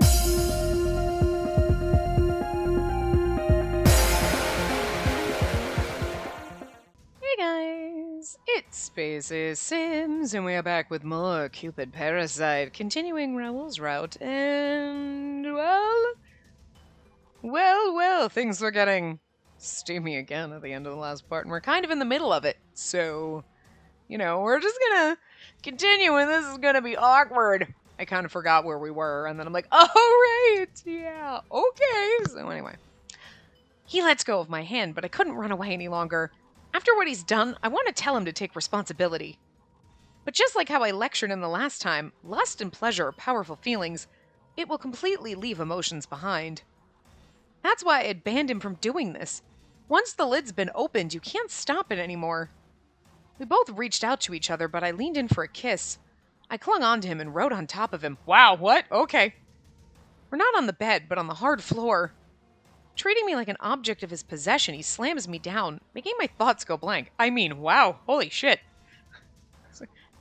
Hey guys, it's Spacey Sims, and we are back with more Cupid Parasite, continuing Raoul's route, and well, things were getting steamy again at the end of the last part, and we're kind of in the middle of it, so, we're just gonna continue, and this is gonna be awkward. I kind of forgot where we were, and then I'm like, oh, right, yeah, okay, so anyway. He lets go of my hand, but I couldn't run away any longer. After what he's done, I want to tell him to take responsibility. But just like how I lectured him the last time, lust and pleasure are powerful feelings. It will completely leave emotions behind. That's why I had banned him from doing this. Once the lid's been opened, you can't stop it anymore. We both reached out to each other, but I leaned in for a kiss. I clung onto him and rode on top of him. Wow, what? Okay. We're not on the bed, but on the hard floor. Treating me like an object of his possession, he slams me down, making my thoughts go blank. I mean, wow, holy shit.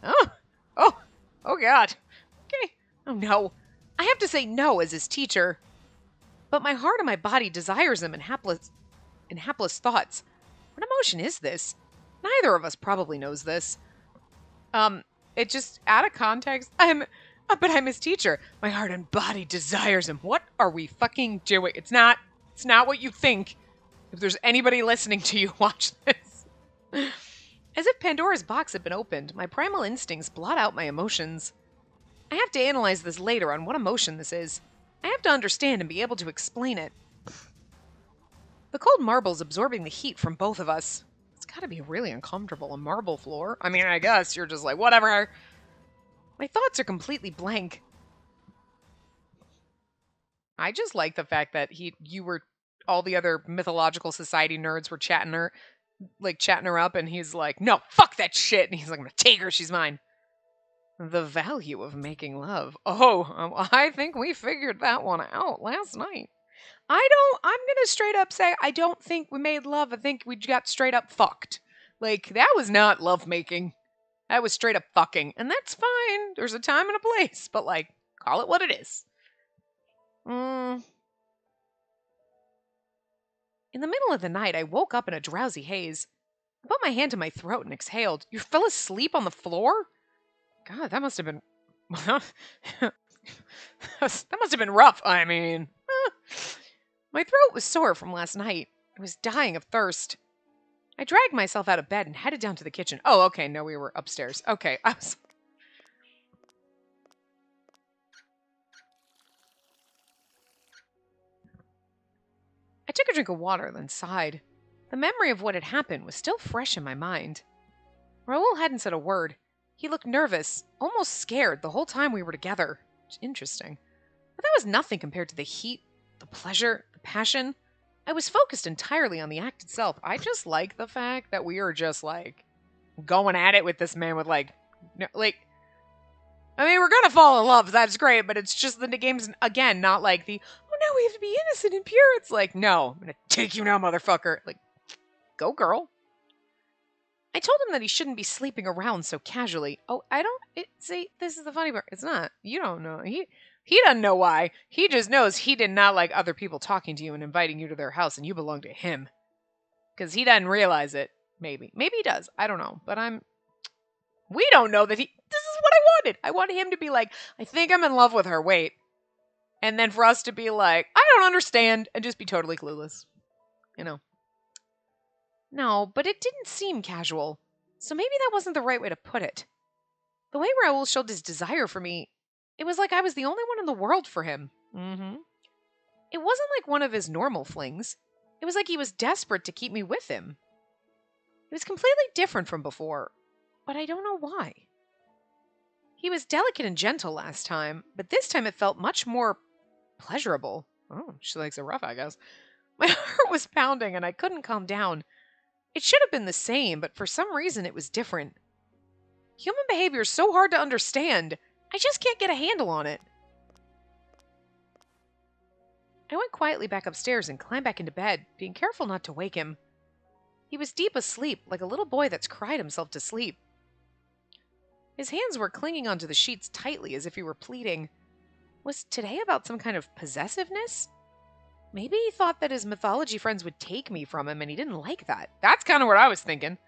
Oh, oh God. Okay. Oh no. I have to say no as his teacher. But my heart and my body desires him in hapless thoughts. What emotion is this? Neither of us probably knows this. It just, out of context, but I'm his teacher. My heart and body desires him. What are we fucking doing? It's not what you think. If there's anybody listening to you, watch this. As if Pandora's box had been opened, my primal instincts blot out my emotions. I have to analyze this later on what emotion this is. I have to understand and be able to explain it. The cold marble's absorbing the heat from both of us. It's gotta be really uncomfortable, a marble floor. I mean, I guess you're just like, whatever. My thoughts are completely blank. I just like the fact that all the other mythological society nerds were chatting her up, and he's like, no, fuck that shit. And he's like, I'm gonna take her, she's mine. The value of making love. Oh, I think we figured that one out last night. I'm gonna straight up say, I don't think we made love. I think we got straight up fucked. Like, that was not love making. That was straight up fucking. And that's fine. There's a time and a place, but like, call it what it is. In the middle of the night, I woke up in a drowsy haze. I put my hand to my throat and exhaled. You fell asleep on the floor? God, that must have been... that must have been rough. I mean... My throat was sore from last night. I was dying of thirst. I dragged myself out of bed and headed down to the kitchen. Oh, okay, no, we were upstairs. Okay, I took a drink of water, then sighed. The memory of what had happened was still fresh in my mind. Raoul hadn't said a word. He looked nervous, almost scared the whole time we were together. Interesting. But that was nothing compared to the heat, the pleasure, the passion. I was focused entirely on the act itself. I just like the fact that we are just, like, going at it with this man with, like, I mean, we're gonna fall in love, that's great, but it's just the game's, again, not like oh no, we have to be innocent and pure. It's like, no, I'm gonna take you now, motherfucker. Like, go girl. I told him that he shouldn't be sleeping around so casually. Oh, see, this is the funny part. It's not. You don't know. He doesn't know why. He just knows he did not like other people talking to you and inviting you to their house, and you belong to him. Because he doesn't realize it, maybe. Maybe he does. I don't know. But we don't know that this is what I wanted. I wanted him to be like, I think I'm in love with her, wait. And then for us to be like, I don't understand, and just be totally clueless. You know. No, but it didn't seem casual. So maybe that wasn't the right way to put it. The way Raoul showed his desire for me, it was like I was the only one in the world for him. Mm-hmm. It wasn't like one of his normal flings. It was like he was desperate to keep me with him. It was completely different from before, but I don't know why. He was delicate and gentle last time, but this time it felt much more pleasurable. Oh, she likes it rough, I guess. My heart was pounding and I couldn't calm down. It should have been the same, but for some reason it was different. Human behavior is so hard to understand. I just can't get a handle on it. I went quietly back upstairs and climbed back into bed, being careful not to wake him. He was deep asleep, like a little boy that's cried himself to sleep. His hands were clinging onto the sheets tightly as if he were pleading. Was today about some kind of possessiveness? Maybe he thought that his mythology friends would take me from him and he didn't like that. That's kind of what I was thinking.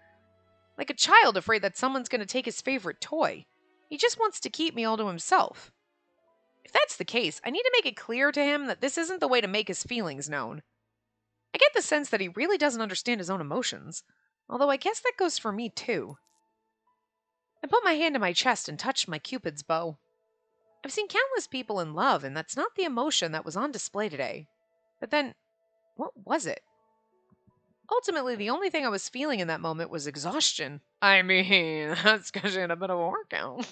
Like a child afraid that someone's going to take his favorite toy. He just wants to keep me all to himself. If that's the case, I need to make it clear to him that this isn't the way to make his feelings known. I get the sense that he really doesn't understand his own emotions, although I guess that goes for me too. I put my hand to my chest and touched my Cupid's bow. I've seen countless people in love, and that's not the emotion that was on display today. But then, what was it? Ultimately, the only thing I was feeling in that moment was exhaustion. I mean, that's because she had a bit of a workout.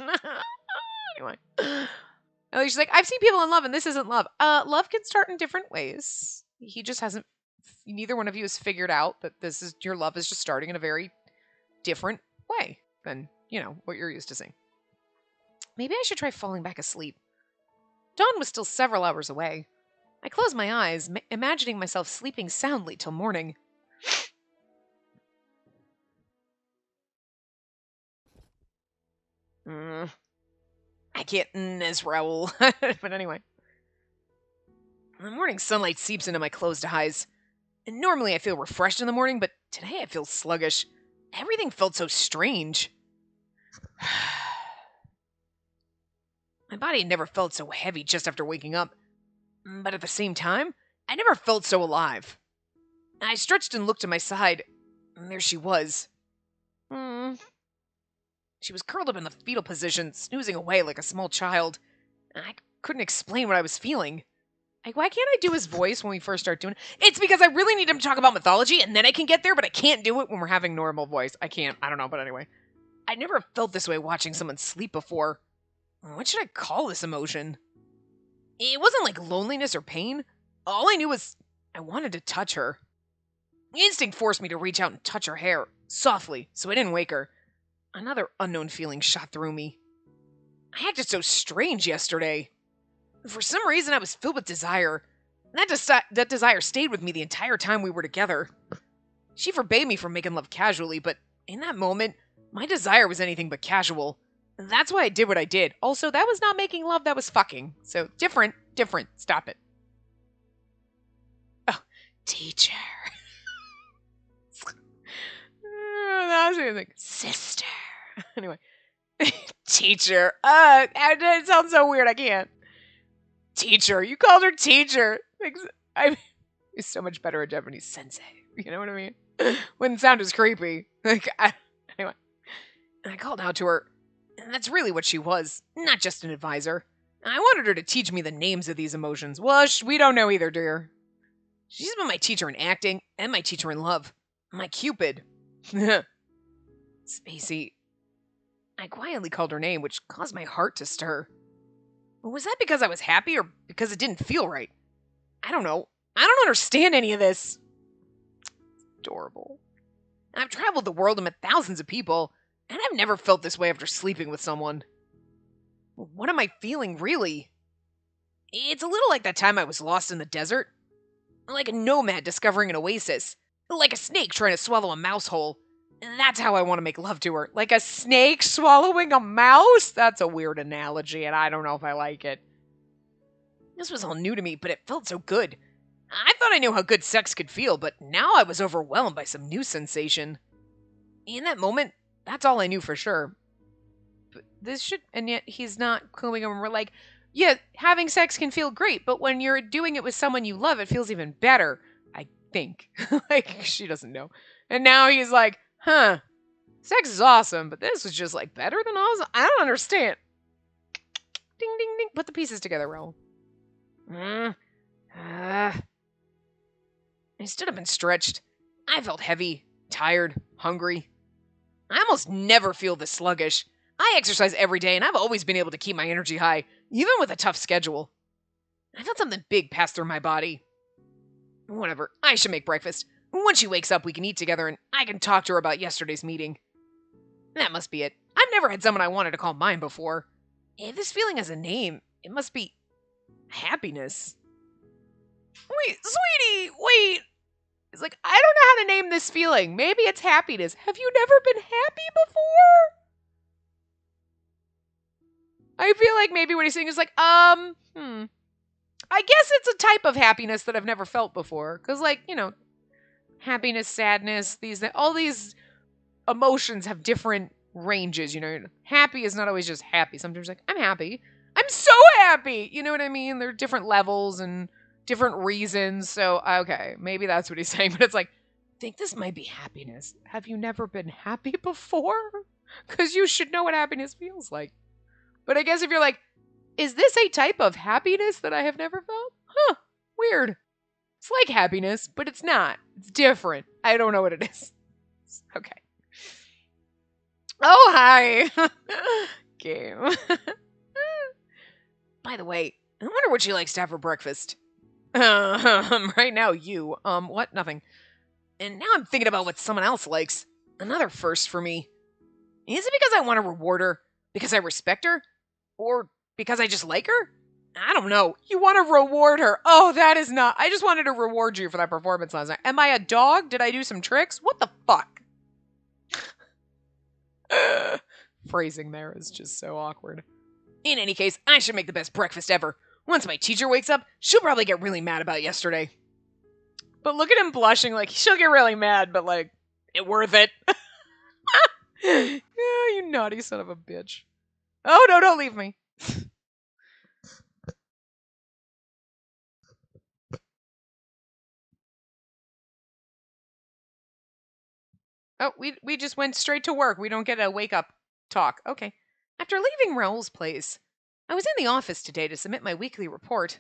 Anyway. At least she's like, I've seen people in love, and this isn't love. Love can start in different ways. He just hasn't, neither one of you has figured out that your love is just starting in a very different way than, what you're used to seeing. Maybe I should try falling back asleep. Dawn was still several hours away. I closed my eyes, imagining myself sleeping soundly till morning. I can't as Raoul. But anyway. The morning sunlight seeps into my closed eyes. And normally I feel refreshed in the morning, but today I feel sluggish. Everything felt so strange. My body had never felt so heavy just after waking up. But at the same time, I never felt so alive. I stretched and looked to my side, and there she was. She was curled up in the fetal position, snoozing away like a small child. I couldn't explain what I was feeling. Why can't I do his voice when we first start doing it? It's because I really need him to talk about mythology, and then I can get there, but I can't do it when we're having normal voice. I can't. I don't know, but anyway. I never felt this way watching someone sleep before. What should I call this emotion? It wasn't like loneliness or pain. All I knew was I wanted to touch her. Instinct forced me to reach out and touch her hair, softly, so I didn't wake her. Another unknown feeling shot through me. I acted so strange yesterday. For some reason, I was filled with desire. That desire stayed with me the entire time we were together. She forbade me from making love casually, but in that moment, my desire was anything but casual. That's why I did what I did. Also, that was not making love, that was fucking. So, different. Stop it. Oh, teacher. That was anything. Sister. Anyway. Teacher. It sounds so weird, I can't. Teacher. You called her teacher. It's so much better at Japanese sensei. You know what I mean? Wouldn't sound as creepy. Anyway. I called out to her. And that's really what she was, not just an advisor. I wanted her to teach me the names of these emotions. Well, we don't know either, dear. She's been my teacher in acting and my teacher in love. My Cupid. Spacey. I quietly called her name, which caused my heart to stir. Was that because I was happy or because it didn't feel right? I don't know. I don't understand any of this. It's adorable. I've traveled the world and met thousands of people, and I've never felt this way after sleeping with someone. What am I feeling, really? It's a little like that time I was lost in the desert. Like a nomad discovering an oasis. Like a snake trying to swallow a mouse hole. That's how I want to make love to her. Like a snake swallowing a mouse? That's a weird analogy, and I don't know if I like it. This was all new to me, but it felt so good. I thought I knew how good sex could feel, but now I was overwhelmed by some new sensation. In that moment, that's all I knew for sure. But and yet he's not combing him. We're like, yeah, having sex can feel great, but when you're doing it with someone you love, it feels even better, I think. Like, she doesn't know. And now he's like, sex is awesome, but this was just like better than awesome. I don't understand. Ding, ding, ding. Put the pieces together, Raoul. I stood up and stretched. I felt heavy, tired, hungry. I almost never feel this sluggish. I exercise every day, and I've always been able to keep my energy high, even with a tough schedule. I felt something big pass through my body. Whatever, I should make breakfast. When she wakes up, we can eat together, and I can talk to her about yesterday's meeting. That must be it. I've never had someone I wanted to call mine before. If this feeling has a name, it must be happiness. Wait, sweetie, wait. It's like, I don't know how to name this feeling. Maybe it's happiness. Have you never been happy before? I feel like maybe what he's saying is like, I guess it's a type of happiness that I've never felt before. Because, like, happiness, sadness, all these emotions have different ranges, Happy is not always just happy. Sometimes like, I'm happy. I'm so happy. You know what I mean? There are different levels and different reasons. So, okay, maybe that's what he's saying. But it's like, I think this might be happiness. Have you never been happy before? Because you should know what happiness feels like. But I guess if you're like, is this a type of happiness that I have never felt? Huh, weird. It's like happiness, but it's not. It's different. I don't know what it is. Okay. Oh, hi. Game. By the way, I wonder what she likes to have for breakfast. Right now, you. What? Nothing. And now I'm thinking about what someone else likes. Another first for me. Is it because I want to reward her? Because I respect her? Or because I just like her? I don't know. You want to reward her. Oh, that is not. I just wanted to reward you for that performance last night. Am I a dog? Did I do some tricks? What the fuck? Phrasing there is just so awkward. In any case, I should make the best breakfast ever. Once my teacher wakes up, she'll probably get really mad about yesterday. But look at him blushing like she'll get really mad, but like, it worth it. Yeah, you naughty son of a bitch. Oh, no, don't leave me. Oh, we just went straight to work. We don't get a wake-up talk. Okay. After leaving Raoul's place, I was in the office today to submit my weekly report.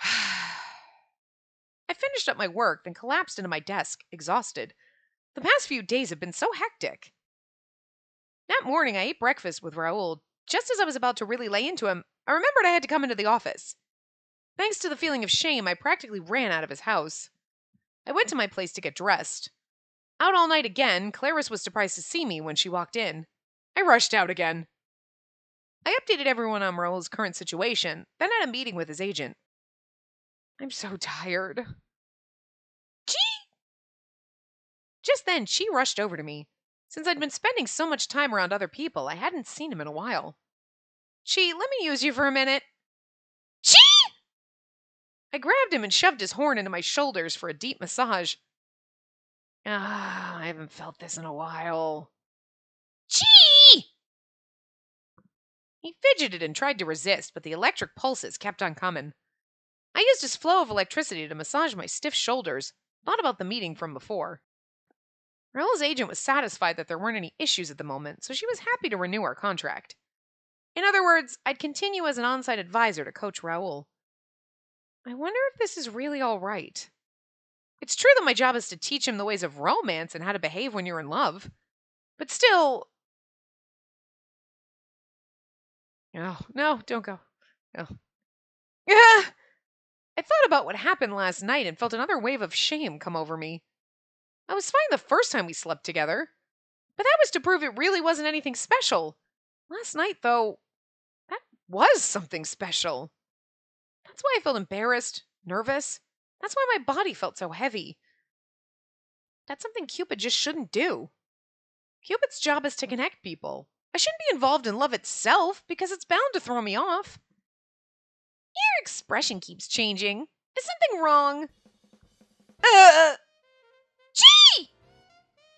I finished up my work, then collapsed into my desk, exhausted. The past few days have been so hectic. That morning, I ate breakfast with Raoul. Just as I was about to really lay into him, I remembered I had to come into the office. Thanks to the feeling of shame, I practically ran out of his house. I went to my place to get dressed. Out all night again, Clarice was surprised to see me when she walked in. I rushed out again. I updated everyone on Raoul's current situation, then had a meeting with his agent. I'm so tired. Chi! Just then, Chi rushed over to me. Since I'd been spending so much time around other people, I hadn't seen him in a while. Chi, let me use you for a minute. Chi! I grabbed him and shoved his horn into my shoulders for a deep massage. I haven't felt this in a while. Chi! He fidgeted and tried to resist, but the electric pulses kept on coming. I used his flow of electricity to massage my stiff shoulders, thought about the meeting from before. Raoul's agent was satisfied that there weren't any issues at the moment, so she was happy to renew our contract. In other words, I'd continue as an on-site advisor to coach Raoul. I wonder if this is really all right. It's true that my job is to teach him the ways of romance and how to behave when you're in love. But still... Oh, no, don't go. No. I thought about what happened last night and felt another wave of shame come over me. I was fine the first time we slept together, but that was to prove it really wasn't anything special. Last night, though, that was something special. That's why I felt embarrassed, nervous. That's why my body felt so heavy. That's something Cupid just shouldn't do. Cupid's job is to connect people. I shouldn't be involved in love itself because it's bound to throw me off. Your expression keeps changing. Is something wrong? Gee!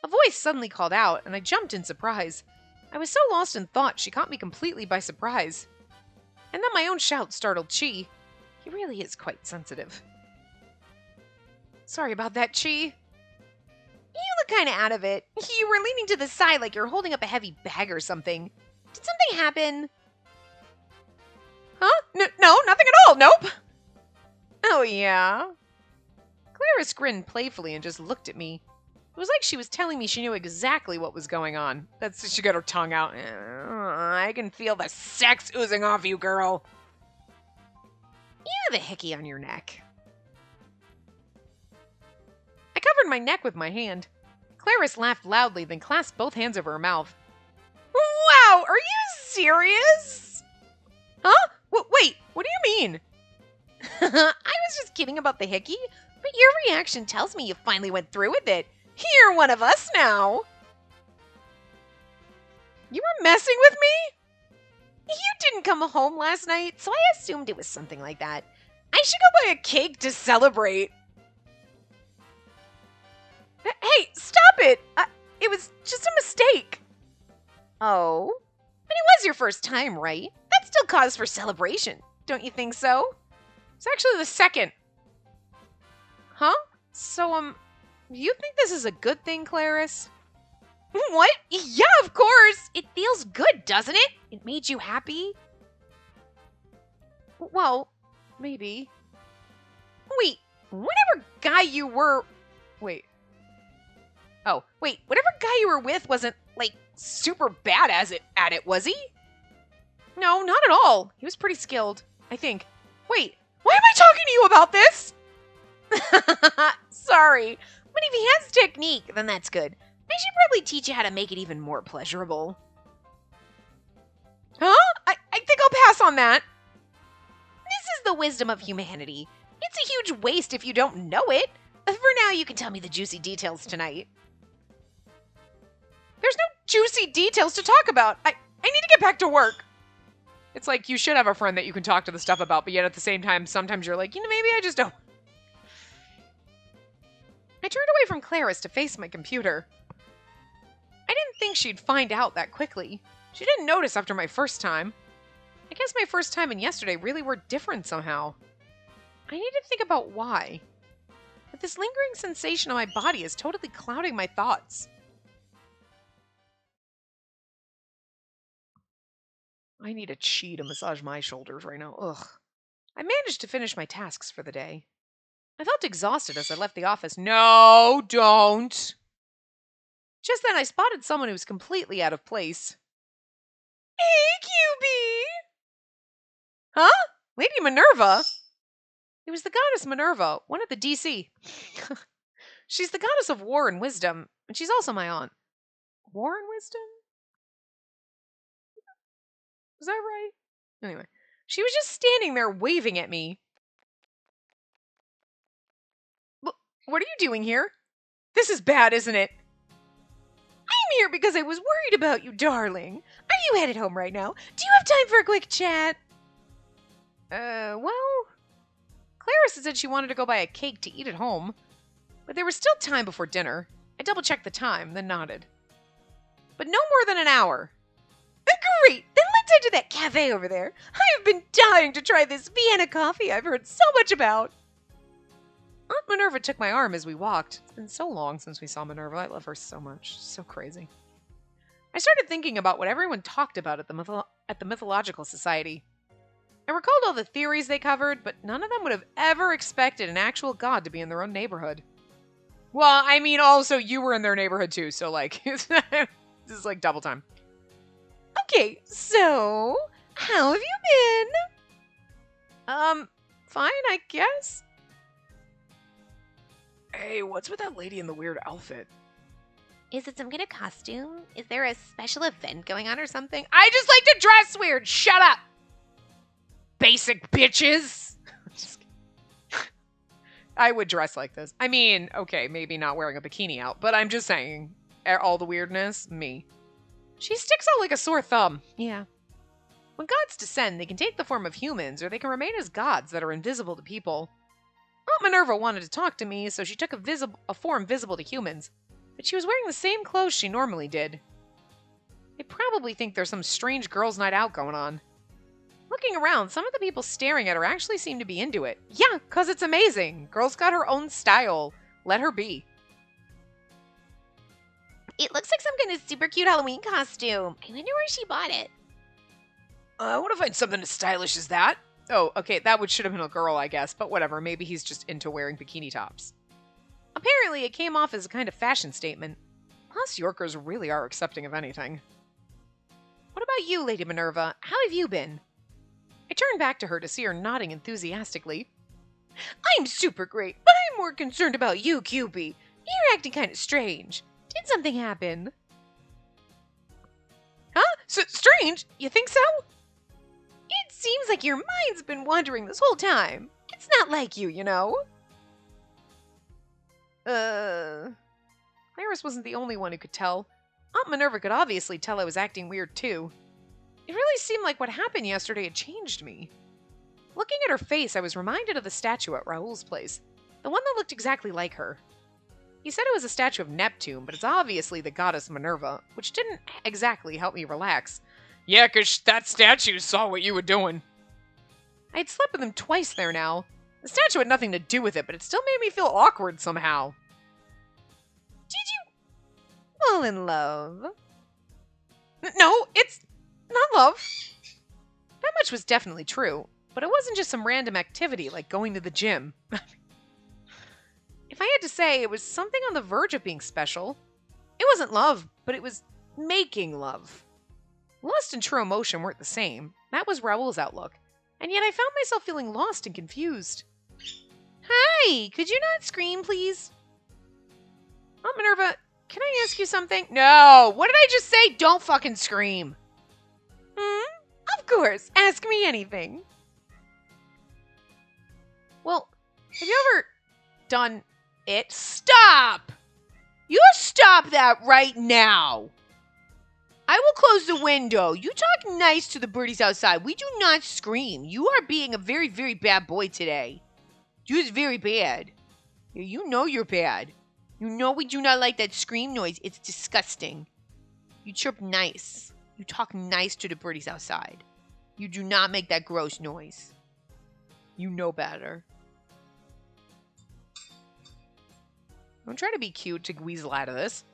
A voice suddenly called out, and I jumped in surprise. I was so lost in thought, she caught me completely by surprise. And then my own shout startled Chi. He really is quite sensitive. Sorry about that, Chi. You look kind of out of it. You were leaning to the side like you're holding up a heavy bag or something. Did something happen? Huh? No, nothing at all. Nope. Oh, yeah? Clarice grinned playfully and just looked at me. It was like she was telling me she knew exactly what was going on. She got her tongue out. I can feel the sex oozing off you, girl. You have a hickey on your neck. I covered my neck with my hand. Clarice laughed loudly, then clasped both hands over her mouth. Wow, are you serious? Huh? Wait, what do you mean? I was just kidding about the hickey, but your reaction tells me you finally went through with it. You're one of us now. You were messing with me? You didn't come home last night, so I assumed it was something like that. I should go buy a cake to celebrate. Hey, stop it! It was just a mistake. Oh? But it was your first time, right? That's still cause for celebration. Don't you think so? It's actually the second. Huh? So, you think this is a good thing, Clarice? What? Yeah, of course! It feels good, doesn't it? It made you happy? Well, maybe. Wait, whatever guy you were... Wait. Oh, wait, whatever guy you were with wasn't, like, super bad at it, was he? No, not at all. He was pretty skilled, I think. Wait, why am I talking to you about this? Sorry, but if he has technique, then that's good. I should probably teach you how to make it even more pleasurable. Huh? I think I'll pass on that. This is the wisdom of humanity. It's a huge waste if you don't know it. For now, you can tell me the juicy details tonight. There's no juicy details to talk about. I need to get back to work. It's like you should have a friend that you can talk to the stuff about, but yet at the same time, sometimes you're like, maybe I just don't. I turned away from Clarice to face my computer. I didn't think she'd find out that quickly. She didn't notice after my first time. I guess my first time and yesterday really were different somehow. I need to think about why. But this lingering sensation on my body is totally clouding my thoughts. I need a chi to massage my shoulders right now. Ugh. I managed to finish my tasks for the day. I felt exhausted as I left the office. No, don't. Just then I spotted someone who was completely out of place. Hey, Cupid! Huh? Lady Minerva? It was the goddess Minerva, one of the DC. She's the goddess of war and wisdom, and she's also my aunt. War and wisdom? Was that right? Anyway, she was just standing there waving at me. What are you doing here? This is bad, isn't it? I'm here because I was worried about you, darling. Are you headed home right now? Do you have time for a quick chat? Well... Clarice said she wanted to go buy a cake to eat at home, but there was still time before dinner. I double-checked the time, then nodded. But no more than an hour. Great! Then let's head to that cafe over there. I have been dying to try this Vienna coffee I've heard so much about. Aunt Minerva took my arm as we walked. It's been so long since we saw Minerva. I love her so much. She's so crazy. I started thinking about what everyone talked about at the Mythological Society. I recalled all the theories they covered, but none of them would have ever expected an actual god to be in their own neighborhood. Well, I mean, also, you were in their neighborhood too, so, like, this is, like, double time. Okay, so, how have you been? Fine, I guess. Hey, what's with that lady in the weird outfit? Is it some kind of costume? Is there a special event going on or something? I just like to dress weird! Shut up! Basic bitches! I would dress like this. I mean, okay, maybe not wearing a bikini out, but I'm just saying, all the weirdness, me. She sticks out like a sore thumb. Yeah. When gods descend, they can take the form of humans, or they can remain as gods that are invisible to people. Aunt Minerva wanted to talk to me, so she took a form visible to humans, but she was wearing the same clothes she normally did. They probably think there's some strange girls' night out going on. Looking around, some of the people staring at her actually seem to be into it. Yeah, 'cause it's amazing. Girl's got her own style. Let her be. It looks like some kind of super cute Halloween costume. I wonder where she bought it. I want to find something as stylish as that. Oh, okay, that should have been a girl, I guess, but whatever. Maybe he's just into wearing bikini tops. Apparently, it came off as a kind of fashion statement. Us Yorkers really are accepting of anything. What about you, Lady Minerva? How have you been? I turned back to her to see her nodding enthusiastically. I'm super great, but I'm more concerned about you, Cupid. You're acting kind of strange. Did something happen? Huh? Strange? You think so? It seems like your mind's been wandering this whole time. It's not like you, you know. Clarice wasn't the only one who could tell. Aunt Minerva could obviously tell I was acting weird, too. It really seemed like what happened yesterday had changed me. Looking at her face, I was reminded of the statue at Raoul's place, the one that looked exactly like her. He said it was a statue of Neptune, but it's obviously the goddess Minerva, which didn't exactly help me relax. Yeah, 'cause that statue saw what you were doing. I had slept with him twice there now. The statue had nothing to do with it, but it still made me feel awkward somehow. Did you fall in love? No, it's not love. That much was definitely true, but it wasn't just some random activity like going to the gym. If I had to say, it was something on the verge of being special. It wasn't love, but it was making love. Lust and true emotion weren't the same. That was Raoul's outlook. And yet I found myself feeling lost and confused. Hi, could you not scream, please? Aunt Minerva, can I ask you something? No, what did I just say? Don't fucking scream. Of course, ask me anything. Well, have you ever done it? Stop! You stop that right now. I will close the window. You talk nice to the birdies outside. We do not scream. You are being a very, very bad boy today. You is very bad. You know you're bad. You know we do not like that scream noise. It's disgusting. You chirp nice. You talk nice to the birdies outside. You do not make that gross noise. You know better. Don't try to be cute to weasel out of this.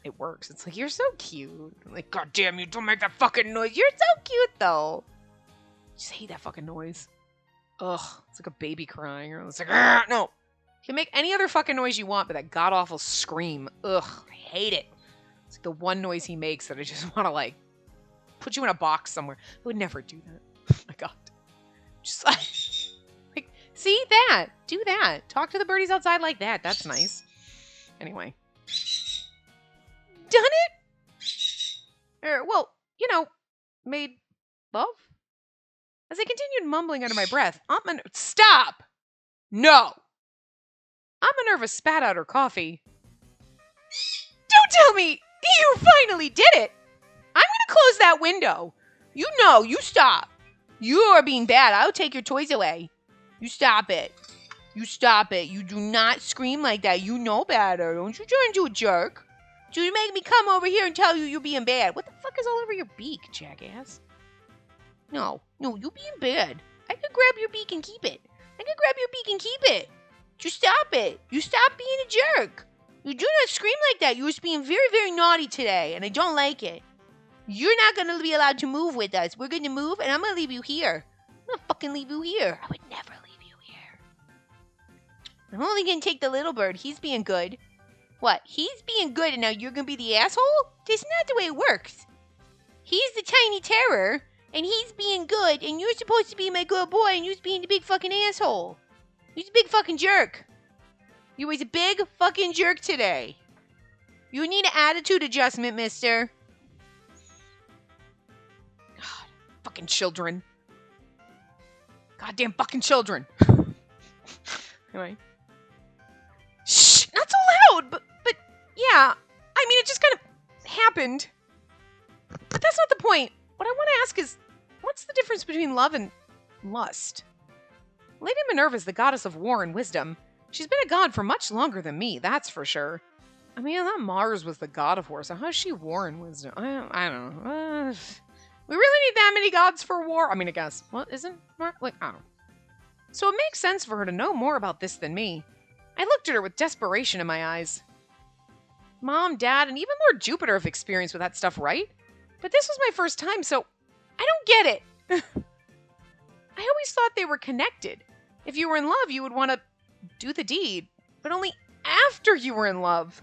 It works. It's like, you're so cute. I'm like, God damn, you don't make that fucking noise. You're so cute, though. I just hate that fucking noise. Ugh, it's like a baby crying. Or it's like, no. You can make any other fucking noise you want, but that god-awful scream. Ugh, I hate it. It's like the one noise he makes that I just want to, like, put you in a box somewhere. I would never do that. Oh my God. Just like, see that? Do that. Talk to the birdies outside like that. That's nice. Anyway. Done it? Well, you know, made love? As I continued mumbling under my breath, Stop! No! Aunt Minerva spat out her coffee. Don't tell me you finally did it! I'm gonna close that window. You know, you stop. You are being bad. I'll take your toys away. You stop it. You stop it. You do not scream like that. You know better. Don't you turn into a jerk. Do you make me come over here and tell you you're being bad? What the fuck is all over your beak, jackass? No, you being bad. I could grab your beak and keep it. I could grab your beak and keep it. You stop it. You stop being a jerk. You do not scream like that. You were being very, very naughty today, and I don't like it. You're not going to be allowed to move with us. We're going to move, and I'm going to leave you here. I'm going to fucking leave you here. I would never leave you here. I'm only going to take the little bird. He's being good. What? He's being good, and now you're going to be the asshole? That's not the way it works. He's the tiny terror, and he's being good, and you're supposed to be my good boy, and you're being the big fucking asshole. You're a big fucking jerk. You was a big fucking jerk today. You need an attitude adjustment, mister. God, fucking children. Goddamn fucking children. Anyway. Shh, not so loud, but yeah. I mean, it just kind of happened. But that's not the point. What I want to ask is, what's the difference between love and lust? Lady Minerva is the goddess of war and wisdom. She's been a god for much longer than me, that's for sure. I mean, that Mars was the god of war, so how's she war and wisdom? I don't know. We really need that many gods for war? I mean, I guess. What, isn't Mars? Like, I don't know. So it makes sense for her to know more about this than me. I looked at her with desperation in my eyes. Mom, Dad, and even Lord Jupiter have experience with that stuff, right? But this was my first time, so I don't get it. I always thought they were connected. If you were in love, you would want to do the deed, but only after you were in love.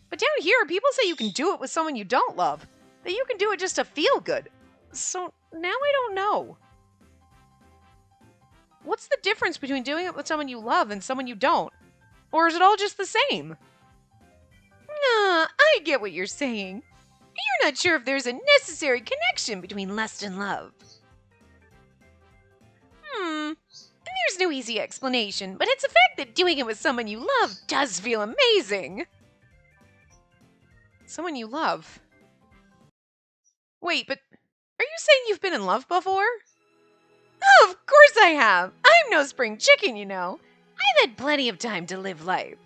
But down here, people say you can do it with someone you don't love, that you can do it just to feel good. So now I don't know. What's the difference between doing it with someone you love and someone you don't? Or is it all just the same? Nah, I get what you're saying. You're not sure if there's a necessary connection between lust and love. There's no easy explanation, but it's a fact that doing it with someone you love does feel amazing. Someone you love? Wait, but Are you saying you've been in love before? Oh, of course I have. I'm no spring chicken, you know. I've had plenty of time to live life.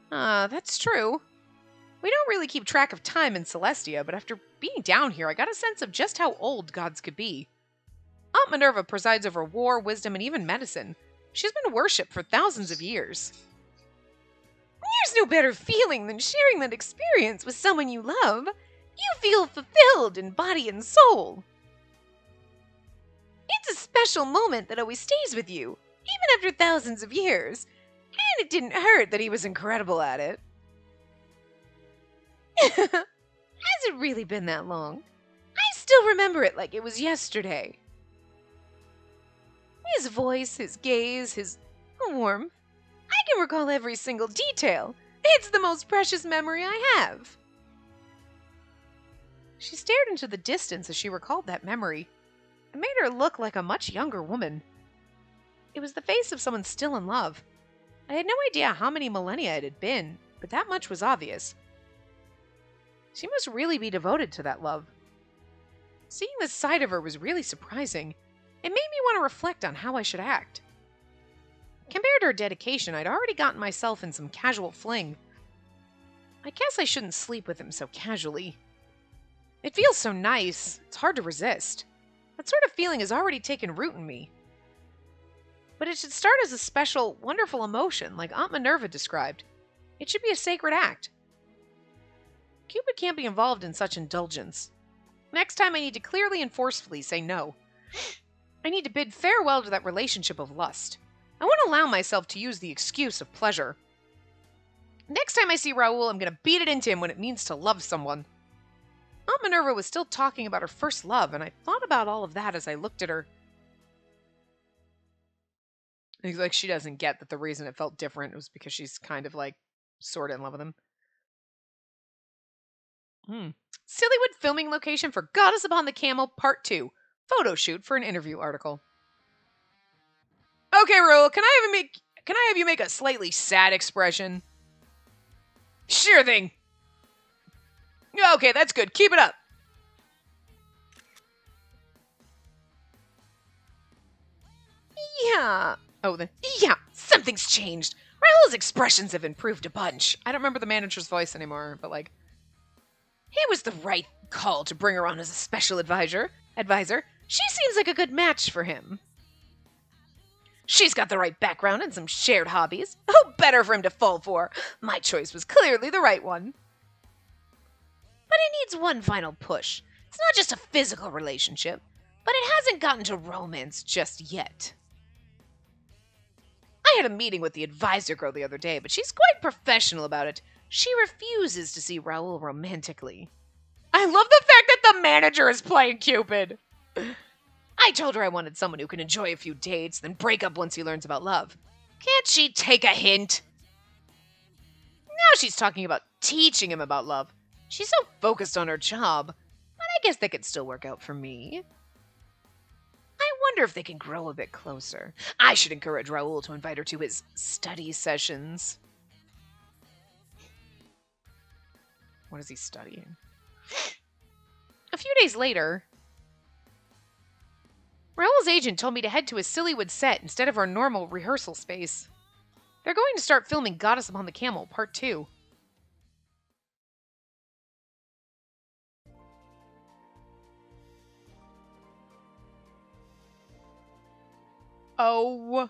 That's true. We don't really keep track of time in Celestia, but after being down here, I got a sense of just how old gods could be. Aunt Minerva presides over war, wisdom, and even medicine. She's been worshipped for thousands of years. There's no better feeling than sharing that experience with someone you love. You feel fulfilled in body and soul. It's a special moment that always stays with you, even after thousands of years. And it didn't hurt that he was incredible at it. Has it really been that long? I still remember it like it was yesterday. His voice, his gaze, his warmth. I can recall every single detail. It's the most precious memory I have. She stared into the distance as she recalled that memory. It made her look like a much younger woman. It was the face of someone still in love. I had no idea how many millennia it had been, but that much was obvious. She must really be devoted to that love. Seeing this side of her was really surprising. It made me want to reflect on how I should act. Compared to her dedication, I'd already gotten myself in some casual fling. I guess I shouldn't sleep with him so casually. It feels so nice, it's hard to resist. That sort of feeling has already taken root in me. But it should start as a special, wonderful emotion, like Aunt Minerva described. It should be a sacred act. Cupid can't be involved in such indulgence. Next time I need to clearly and forcefully say no. I need to bid farewell to that relationship of lust. I won't allow myself to use the excuse of pleasure. Next time I see Raoul, I'm going to beat it into him when it means to love someone. Aunt Minerva was still talking about her first love, and I thought about all of that as I looked at her. It's like she doesn't get that the reason it felt different was because she's kind of like, sort of in love with him. Sillywood filming location for Goddess Upon the Camel Part 2. Photo shoot for an interview article. Okay, Raoul, can I have you make a slightly sad expression? Sure thing. Okay, that's good. Keep it up. Yeah. Yeah, something's changed. Raoul's expressions have improved a bunch. I don't remember the manager's voice anymore, but like, it was the right call to bring her on as a special advisor. She seems like a good match for him. She's got the right background and some shared hobbies. Who better for him to fall for? My choice was clearly the right one. But it needs one final push. It's not just a physical relationship, but it hasn't gotten to romance just yet. I had a meeting with the advisor girl the other day, but she's quite professional about it. She refuses to see Raoul romantically. I love the fact that the manager is playing Cupid. I told her I wanted someone who can enjoy a few dates, then break up once he learns about love. Can't she take a hint? Now she's talking about teaching him about love. She's so focused on her job, but I guess that could still work out for me. I wonder if they can grow a bit closer. I should encourage Raoul to invite her to his study sessions. What is he studying? A few days later, Raoul's agent told me to head to a Sillywood set instead of our normal rehearsal space. They're going to start filming Goddess Upon the Camel Part 2. Oh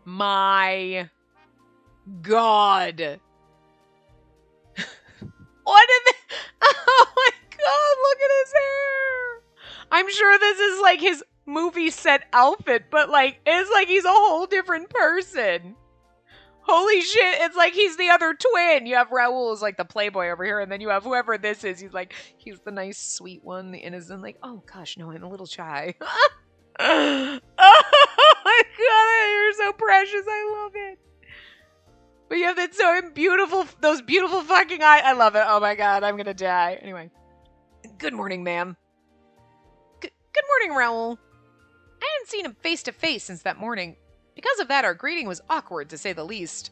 my God. What did they... Oh my God, look at his hair. I'm sure this is like his movie set outfit, but like, it's like he's a whole different person. Holy shit, it's like he's the other twin. You have Raoul as like the playboy over here, and then you have whoever this is. He's like, he's the nice, sweet one, the innocent, like, oh gosh, no, I'm a little shy. Oh my God, you're so precious. I love it. But you have that so beautiful, those beautiful fucking eyes. I love it. Oh my God, I'm gonna die. Anyway, good morning, ma'am. Good morning, Raoul. I hadn't seen him face to face since that morning. Because of that, our greeting was awkward, to say the least.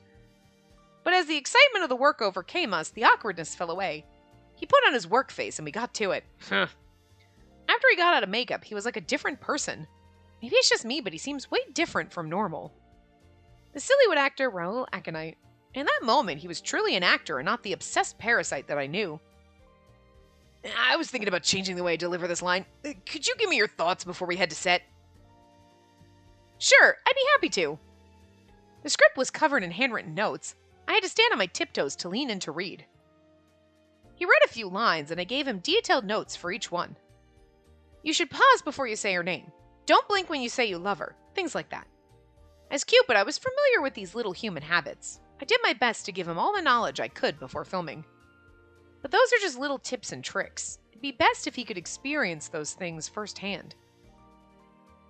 But as the excitement of the work overcame us, the awkwardness fell away. He put on his work face, and we got to it. After he got out of makeup, he was like a different person. Maybe it's just me, but he seems way different from normal. The Sillywood actor Raoul Aconite. In that moment, he was truly an actor and not the obsessed parasite that I knew. I was thinking about changing the way I deliver this line. Could you give me your thoughts before we head to set? Sure, I'd be happy to. The script was covered in handwritten notes. I had to stand on my tiptoes to lean in to read. He read a few lines, and I gave him detailed notes for each one. You should pause before you say her name. Don't blink when you say you love her. Things like that. As Cupid, I was familiar with these little human habits. I did my best to give him all the knowledge I could before filming. But those are just little tips and tricks. It'd be best if he could experience those things firsthand.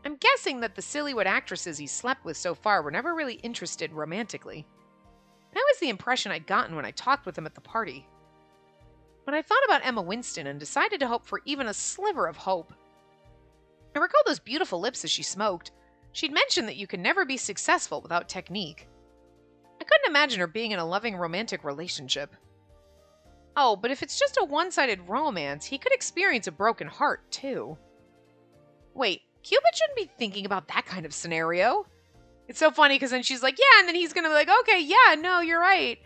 I'm guessing that the Sillywood actresses he slept with so far were never really interested romantically. That was the impression I'd gotten when I talked with him at the party. But I thought about Emma Winston and decided to hope for even a sliver of hope. I recall those beautiful lips as she smoked. She'd mentioned that you can never be successful without technique. I couldn't imagine her being in a loving romantic relationship. Oh, but if it's just a one-sided romance, he could experience a broken heart, too. Wait, Cupid shouldn't be thinking about that kind of scenario. It's so funny because then she's like, yeah, and then he's gonna be like, okay, yeah, no, you're right.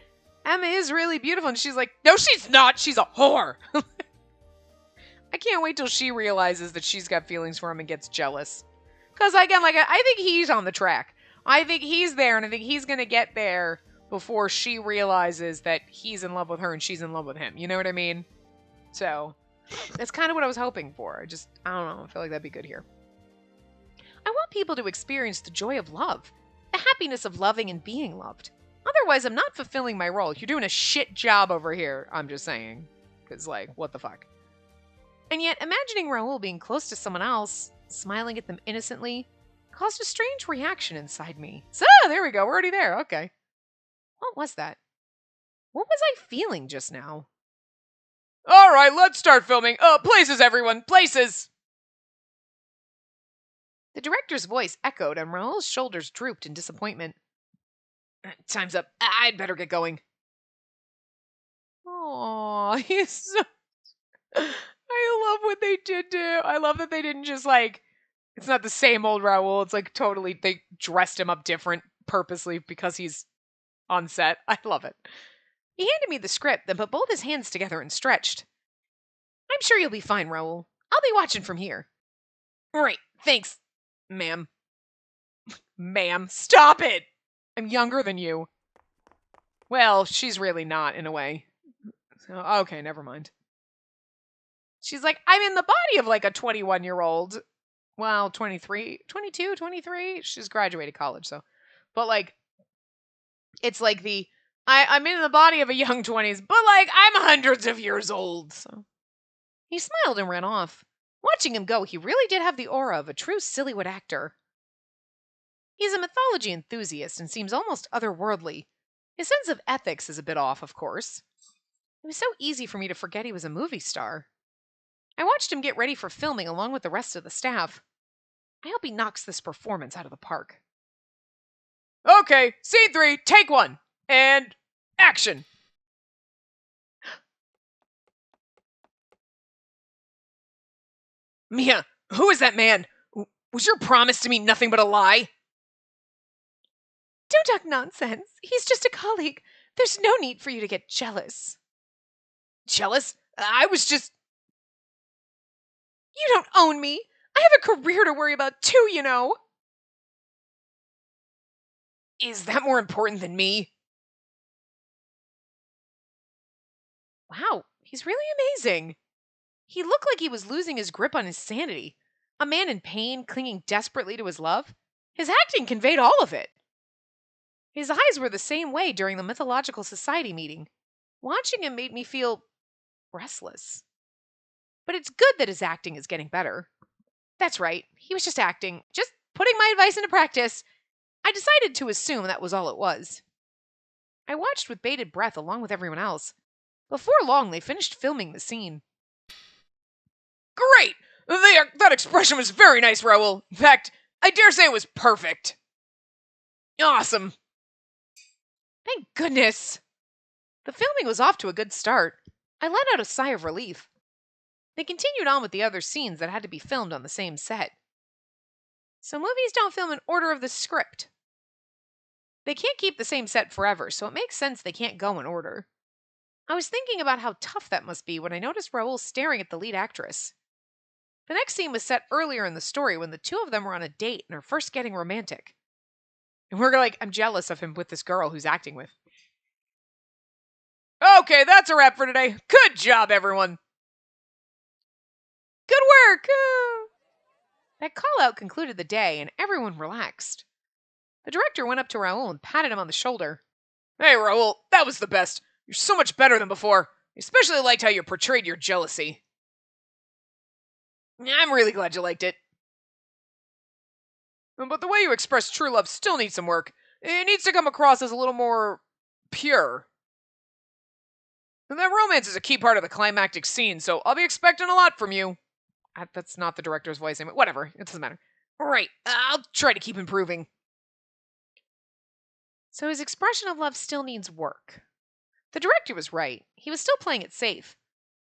Emma is really beautiful. And she's like, no, she's not. She's a whore. I can't wait till she realizes that she's got feelings for him and gets jealous. Because, again, like, I think he's on the track. I think he's there, and I think he's going to get there before she realizes that he's in love with her and she's in love with him. You know what I mean? So, that's kind of what I was hoping for. I don't know. I feel like that'd be good here. I want people to experience the joy of love, the happiness of loving and being loved. Otherwise, I'm not fulfilling my role. You're doing a shit job over here, I'm just saying. Because, like, what the fuck? And yet, imagining Raoul being close to someone else, smiling at them innocently, caused a strange reaction inside me. So, there we go. We're already there. Okay. What was that? What was I feeling just now? All right, let's start filming. Places, everyone. Places! The director's voice echoed and Raoul's shoulders drooped in disappointment. Time's up. I'd better get going. Aww, he's so... I love what they did to him. I love that they didn't just, like... It's not the same old Raoul. It's, like, totally... They dressed him up different purposely because he's on set. I love it. He handed me the script, then put both his hands together and stretched. I'm sure you'll be fine, Raoul. I'll be watching from here. Right, thanks, ma'am. Ma'am, stop it! I'm younger than you. Well, she's really not, in a way. So, okay, never mind. She's like, I'm in the body of, like, a 21-year-old. Well, 23, 22, 23? She's graduated college, so. But, like, it's like I'm in the body of a young 20s, but, like, I'm hundreds of years old, so. He smiled and ran off. Watching him go, he really did have the aura of a true Sillywood actor. He's a mythology enthusiast and seems almost otherworldly. His sense of ethics is a bit off, of course. It was so easy for me to forget he was a movie star. I watched him get ready for filming along with the rest of the staff. I hope he knocks this performance out of the park. Okay, scene 3, take 1, and action! Mia, who is that man? Was your promise to me nothing but a lie? Don't talk nonsense. He's just a colleague. There's no need for you to get jealous. Jealous? I was just... You don't own me. I have a career to worry about too, you know. Is that more important than me? Wow, he's really amazing. He looked like he was losing his grip on his sanity. A man in pain, clinging desperately to his love. His acting conveyed all of it. His eyes were the same way during the Mythological Society meeting. Watching him made me feel restless. But it's good that his acting is getting better. That's right, he was just acting, just putting my advice into practice. I decided to assume that was all it was. I watched with bated breath along with everyone else. Before long, they finished filming the scene. Great! That expression was very nice, Raoul. In fact, I dare say it was perfect. Awesome. Thank goodness. The filming was off to a good start. I let out a sigh of relief. They continued on with the other scenes that had to be filmed on the same set. So movies don't film in order of the script. They can't keep the same set forever, so it makes sense they can't go in order. I was thinking about how tough that must be when I noticed Raoul staring at the lead actress. The next scene was set earlier in the story when the two of them were on a date and are first getting romantic. And we're like, I'm jealous of him with this girl who's acting with. Okay, that's a wrap for today. Good job, everyone. Good work. That call-out concluded the day, and everyone relaxed. The director went up to Raoul and patted him on the shoulder. Hey, Raoul, that was the best. You're so much better than before. I especially liked how you portrayed your jealousy. I'm really glad you liked it. But the way you express true love still needs some work. It needs to come across as a little more pure. And that romance is a key part of the climactic scene, so I'll be expecting a lot from you. That's not the director's voice. Whatever, it doesn't matter. Right, I'll try to keep improving. So his expression of love still needs work. The director was right. He was still playing it safe.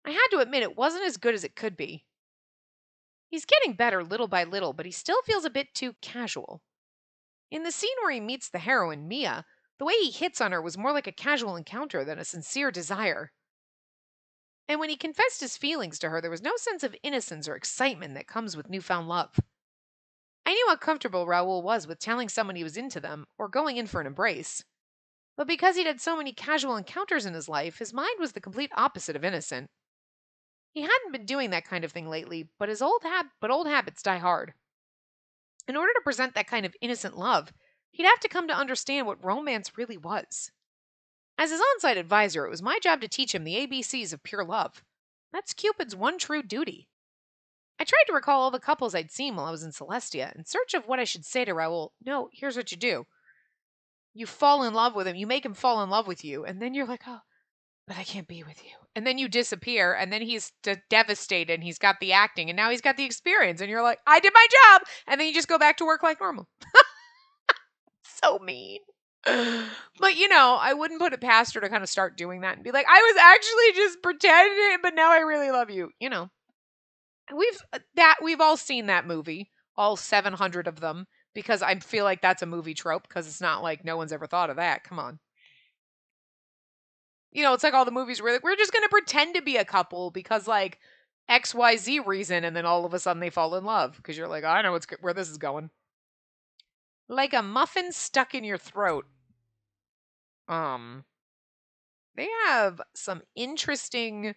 I had to admit it wasn't as good as it could be. He's getting better little by little, but he still feels a bit too casual. In the scene where he meets the heroine, Mia, the way he hits on her was more like a casual encounter than a sincere desire. And when he confessed his feelings to her, there was no sense of innocence or excitement that comes with newfound love. I knew how comfortable Raoul was with telling someone he was into them or going in for an embrace. But because he'd had so many casual encounters in his life, his mind was the complete opposite of innocent. He hadn't been doing that kind of thing lately, but old habits die hard. In order to present that kind of innocent love, he'd have to come to understand what romance really was. As his on-site advisor, it was my job to teach him the ABCs of pure love. That's Cupid's one true duty. I tried to recall all the couples I'd seen while I was in Celestia, in search of what I should say to Raoul. No, here's what you do. You fall in love with him, you make him fall in love with you, and then you're like, oh, but I can't be with you. And then you disappear, and then he's devastated, and he's got the acting, and now he's got the experience, and you're like, I did my job! And then you just go back to work like normal. So mean. But, I wouldn't put it past her to kind of start doing that and be like, I was actually just pretending, but now I really love you. We've all seen that movie, all 700 of them, because I feel like that's a movie trope, because it's not like no one's ever thought of that. Come on. It's like all the movies where we're just going to pretend to be a couple because like XYZ reason, and then all of a sudden they fall in love because you're like, I know where this is going. Like a muffin stuck in your throat. They have some interesting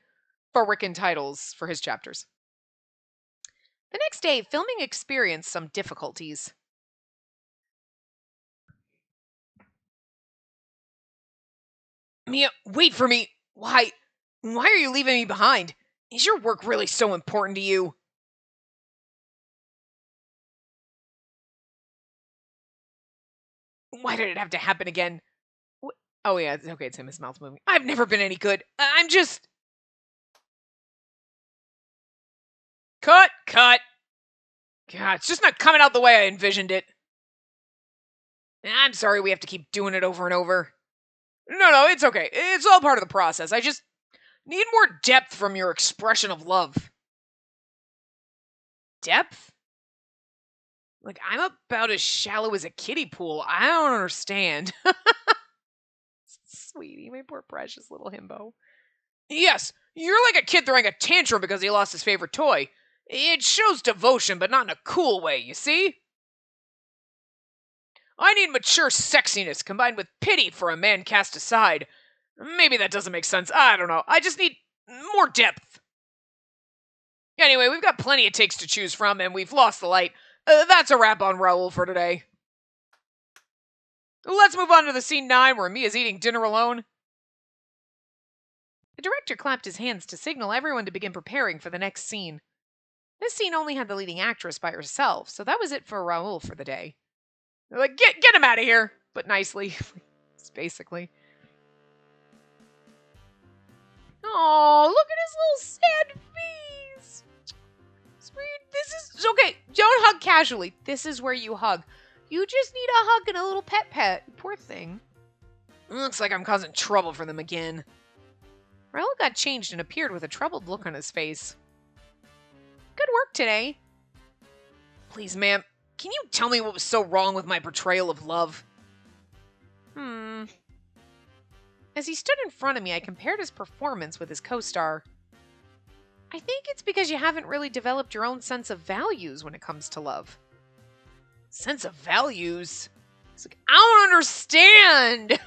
frickin' titles for his chapters. The next day, filming experienced some difficulties. Mia, wait for me. Why are you leaving me behind? Is your work really so important to you? Why did it have to happen again? Oh yeah, okay, it's him, his mouth's moving. I've never been any good. I'm just... Cut! God, it's just not coming out the way I envisioned it. I'm sorry we have to keep doing it over and over. No, it's okay. It's all part of the process. I just need more depth from your expression of love. Depth? Like, I'm about as shallow as a kiddie pool. I don't understand. Sweetie, my poor precious little himbo. Yes, you're like a kid throwing a tantrum because he lost his favorite toy. It shows devotion, but not in a cool way, you see? I need mature sexiness combined with pity for a man cast aside. Maybe that doesn't make sense. I don't know. I just need more depth. Anyway, we've got plenty of takes to choose from, and we've lost the light. That's a wrap on Raoul for today. Let's move on to the scene 9 where Mia's eating dinner alone. The director clapped his hands to signal everyone to begin preparing for the next scene. This scene only had the leading actress by herself, so that was it for Raoul for the day. They're like, get him out of here, but nicely. Basically. Oh, look at his little sad face. Sweet. This is okay. Don't hug casually. This is where you hug. You just need a hug and a little pet. Poor thing. Looks like I'm causing trouble for them again. Raoul got changed and appeared with a troubled look on his face. Good work today. Please, ma'am, can you tell me what was so wrong with my portrayal of love? As he stood in front of me, I compared his performance with his co-star. I think it's because you haven't really developed your own sense of values when it comes to love. Sense of values? It's like, I don't understand!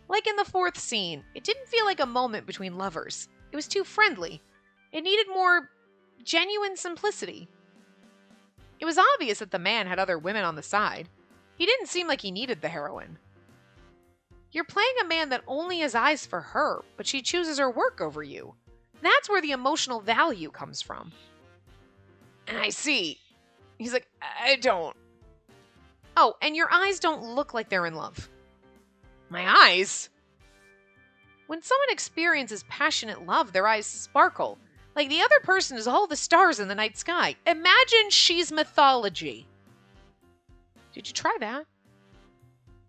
Like in the fourth scene, it didn't feel like a moment between lovers. It was too friendly. It needed more genuine simplicity. It was obvious that the man had other women on the side. He didn't seem like he needed the heroine. You're playing a man that only has eyes for her, but she chooses her work over you. That's where the emotional value comes from. And I see. He's like, I don't. Oh, and your eyes don't look like they're in love. My eyes? When someone experiences passionate love, their eyes sparkle. Like the other person is all the stars in the night sky. Imagine she's mythology. Did you try that?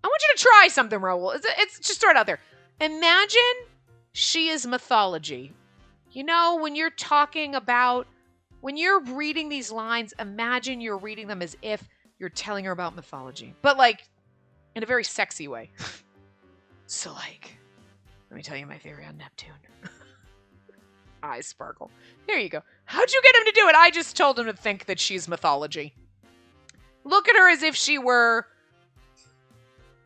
I want you to try something, Raoul. It's just throw it out there. Imagine she is mythology. You know, when you're talking about, when you're reading these lines, imagine you're reading them as if you're telling her about mythology. But like, in a very sexy way. So like, let me tell you my theory on Neptune. Eyes sparkle. There you go. How'd you get him to do it? I just told him to think that she's mythology. Look at her as if she were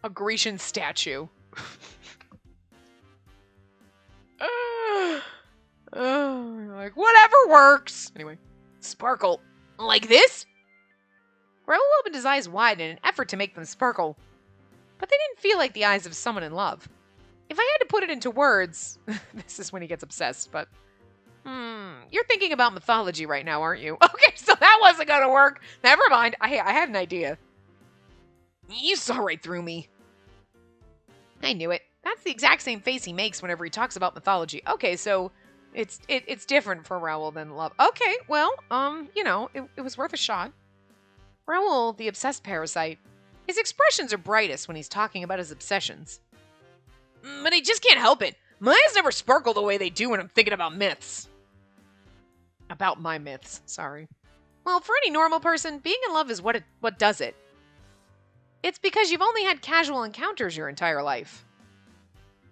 a Grecian statue. Like, whatever works. Anyway, sparkle. Like this? Raoul opened his eyes wide in an effort to make them sparkle. But they didn't feel like the eyes of someone in love. If I had to put it into words, this is when he gets obsessed, but... you're thinking about mythology right now, aren't you? Okay, so that wasn't gonna work. Never mind. I had an idea. You saw right through me. I knew it. That's the exact same face he makes whenever he talks about mythology. Okay, so it's different for Raoul than love. Okay, well, you know, it was worth a shot. Raoul, the obsessed parasite, his expressions are brightest when he's talking about his obsessions. But I just can't help it. My eyes never sparkle the way they do when I'm thinking about myths. About my myths, sorry. Well, for any normal person, being in love is what does it. It's because you've only had casual encounters your entire life.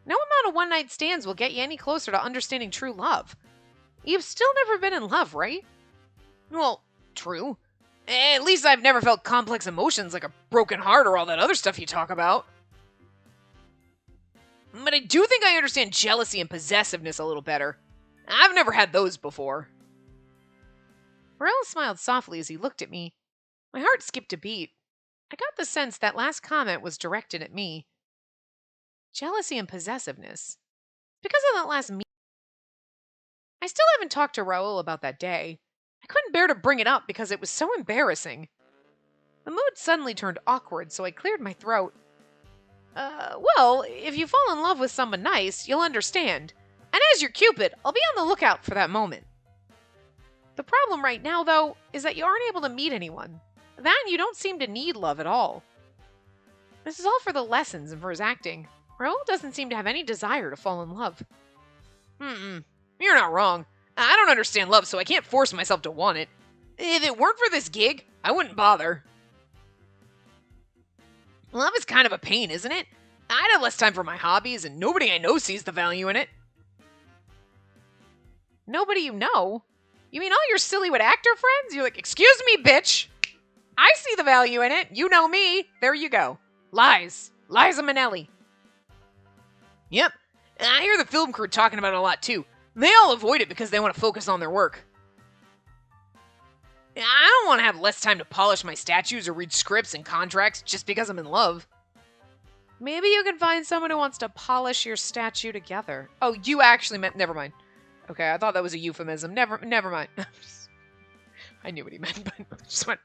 No amount of one-night stands will get you any closer to understanding true love. You've still never been in love, right? Well, true. At least I've never felt complex emotions like a broken heart or all that other stuff you talk about. But I do think I understand jealousy and possessiveness a little better. I've never had those before. Raoul smiled softly as he looked at me. My heart skipped a beat. I got the sense that last comment was directed at me. Jealousy and possessiveness. Because of that last meeting. I still haven't talked to Raoul about that day. I couldn't bear to bring it up because it was so embarrassing. The mood suddenly turned awkward, so I cleared my throat. Well, if you fall in love with someone nice, you'll understand. And as your Cupid, I'll be on the lookout for that moment. The problem right now, though, is that you aren't able to meet anyone. That and you don't seem to need love at all. This is all for the lessons and for his acting. Raoul doesn't seem to have any desire to fall in love. You're not wrong. I don't understand love, so I can't force myself to want it. If it weren't for this gig, I wouldn't bother. Love is kind of a pain, isn't it? I'd have less time for my hobbies, and nobody I know sees the value in it. Nobody you know? You mean all your silly-wit actor friends? You're like, excuse me, bitch! I see the value in it. You know me. There you go. Lies. Liza Minnelli. Yep. I hear the film crew talking about it a lot, too. They all avoid it because they want to focus on their work. I don't want to have less time to polish my statues or read scripts and contracts just because I'm in love. Maybe you can find someone who wants to polish your statue together. Oh, you actually meant... Never mind. Okay, I thought that was a euphemism. Never mind. I knew what he meant, but just wanted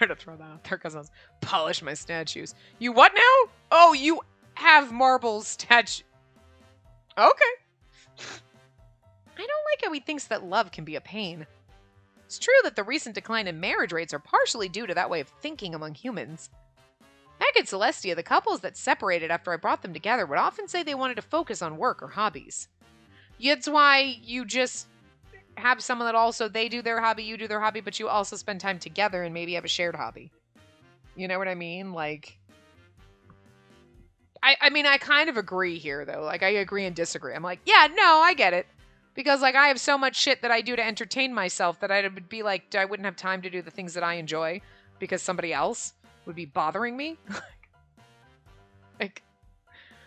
to throw that out there because I was polish my statues. You what now? Oh, you have marble statue. Okay. I don't like how he thinks that love can be a pain. It's true that the recent decline in marriage rates are partially due to that way of thinking among humans. Back at Celestia, the couples that separated after I brought them together would often say they wanted to focus on work or hobbies. It's why you just have someone that also they do their hobby, you do their hobby, but you also spend time together and maybe have a shared hobby. You know what I mean? Like, I mean, I kind of agree here, though. Like, I agree and disagree. I'm like, yeah, no, I get it. Because, like, I have so much shit that I do to entertain myself that I would be like, I wouldn't have time to do the things that I enjoy because somebody else would be bothering me. Like,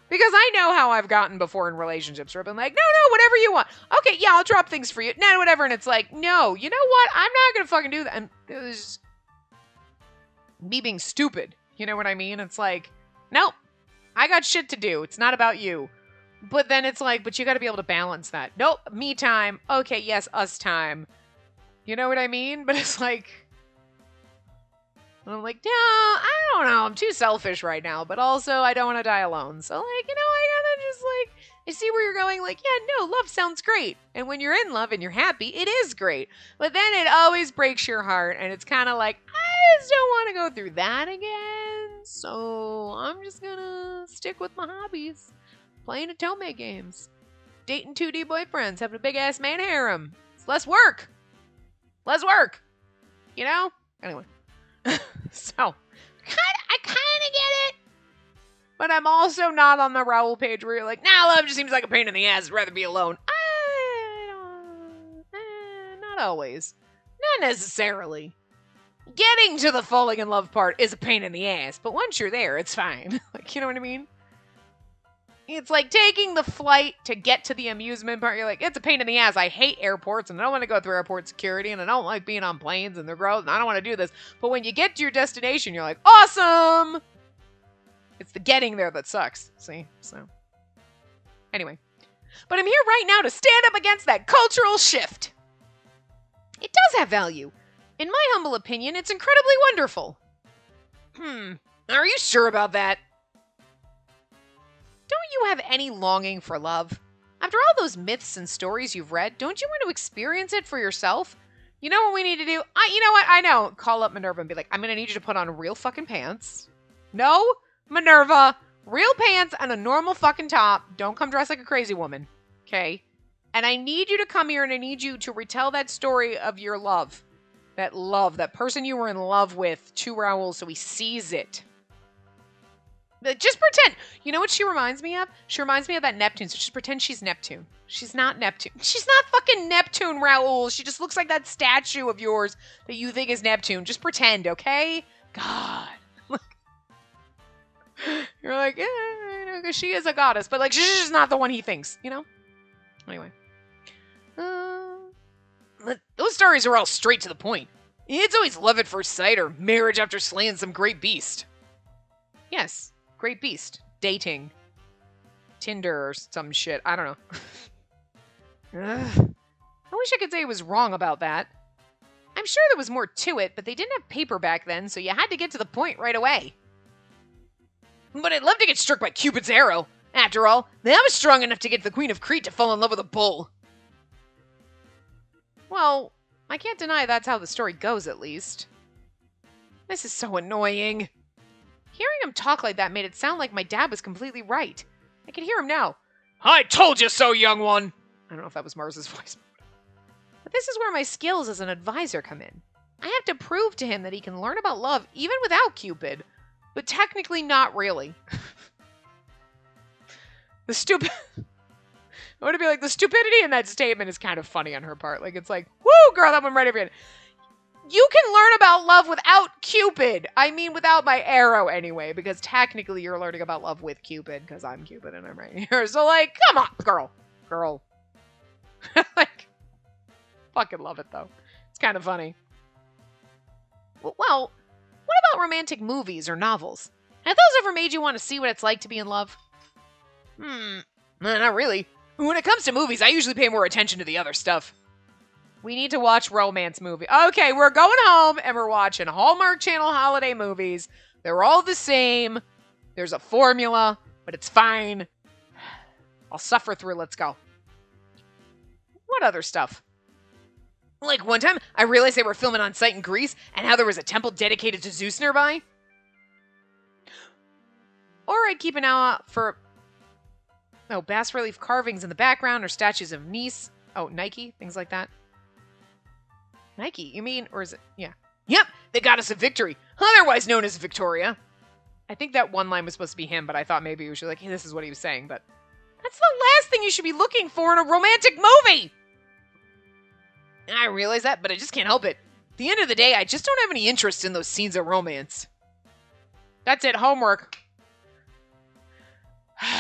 because I know how I've gotten before in relationships where I've been like, no, whatever you want. Okay, yeah, I'll drop things for you. No, whatever. And it's like, no, you know what? I'm not going to fucking do that. And it was me being stupid. You know what I mean? It's like, nope. I got shit to do. It's not about you. But then it's like, but you got to be able to balance that. Nope, me time. Okay, yes, us time. You know what I mean? But it's like, I'm like, no, I don't know. I'm too selfish right now. But also, I don't want to die alone. So, like, you know, I gotta just, like, I see where you're going. Like, yeah, no, love sounds great. And when you're in love and you're happy, it is great. But then it always breaks your heart. And it's kind of like, I just don't want to go through that again. So I'm just gonna stick with my hobbies. Playing Atome games. Dating 2D boyfriends. Having a big ass man harem. It's less work. Less work. You know? Anyway. So, I kind of get it. But I'm also not on the Raoul page where you're like, nah, love just seems like a pain in the ass. I'd rather be alone. Not always. Not necessarily. Getting to the falling in love part is a pain in the ass, but once you're there, it's fine. Like, you know what I mean? It's like taking the flight to get to the amusement part. You're like, it's a pain in the ass. I hate airports, and I don't want to go through airport security, and I don't like being on planes, and they're gross, and I don't want to do this. But when you get to your destination, you're like, awesome! It's the getting there that sucks. See? So, anyway. But I'm here right now to stand up against that cultural shift. It does have value. In my humble opinion, it's incredibly wonderful. Are you sure about that? Don't you have any longing for love? After all those myths and stories you've read, don't you want to experience it for yourself? You know what we need to do? You know what? I know. Call up Minerva and be like, I'm going to need you to put on real fucking pants. No, Minerva, real pants and a normal fucking top. Don't come dressed like a crazy woman. Okay? And I need you to come here and I need you to retell that story of your love. That love, that person you were in love with to Raoul so he sees it. Just pretend. You know what she reminds me of? She reminds me of that Neptune, so just pretend she's Neptune. She's not Neptune. She's not fucking Neptune, Raoul. She just looks like that statue of yours that you think is Neptune. Just pretend, okay? God. You're like, yeah, because she is a goddess, but like she's just not the one he thinks, you know? Anyway. Those stories are all straight to the point. It's always love at first sight or marriage after slaying some great beast. Yes, great beast. Dating. Tinder or some shit. I don't know. I wish I could say I was wrong about that. I'm sure there was more to it, but they didn't have paper back then, so you had to get to the point right away. But I'd love to get struck by Cupid's arrow. After all, I was strong enough to get the Queen of Crete to fall in love with a bull. Well, I can't deny that's how the story goes, at least. This is so annoying. Hearing him talk like that made it sound like my dad was completely right. I can hear him now. I told you so, young one! I don't know if that was Mars's voice. But this is where my skills as an advisor come in. I have to prove to him that he can learn about love even without Cupid. But technically not really. I want to be like, the stupidity in that statement is kind of funny on her part. Like, it's like, woo, girl, that one right over here. You can learn about love without Cupid. I mean, without my arrow anyway, because technically you're learning about love with Cupid, because I'm Cupid and I'm right here. So, like, come on, girl. Like, fucking love it, though. It's kind of funny. Well, what about romantic movies or novels? Have those ever made you want to see what it's like to be in love? Not really. When it comes to movies, I usually pay more attention to the other stuff. We need to watch romance movie. Okay, we're going home and we're watching Hallmark Channel holiday movies. They're all the same. There's a formula, but it's fine. I'll suffer through. Let's go. What other stuff? Like one time, I realized they were filming on site in Greece and how there was a temple dedicated to Zeus nearby. Or I'd keep an eye out for bas relief carvings in the background or statues of Nike, things like that. Nike, you mean? Or is it? Yeah. Yep, they got us a victory, otherwise known as Victoria. I think that one line was supposed to be him, but I thought maybe it was like, hey, this is what he was saying, but that's the last thing you should be looking for in a romantic movie! I realize that, but I just can't help it. At the end of the day, I just don't have any interest in those scenes of romance. That's it, homework. It's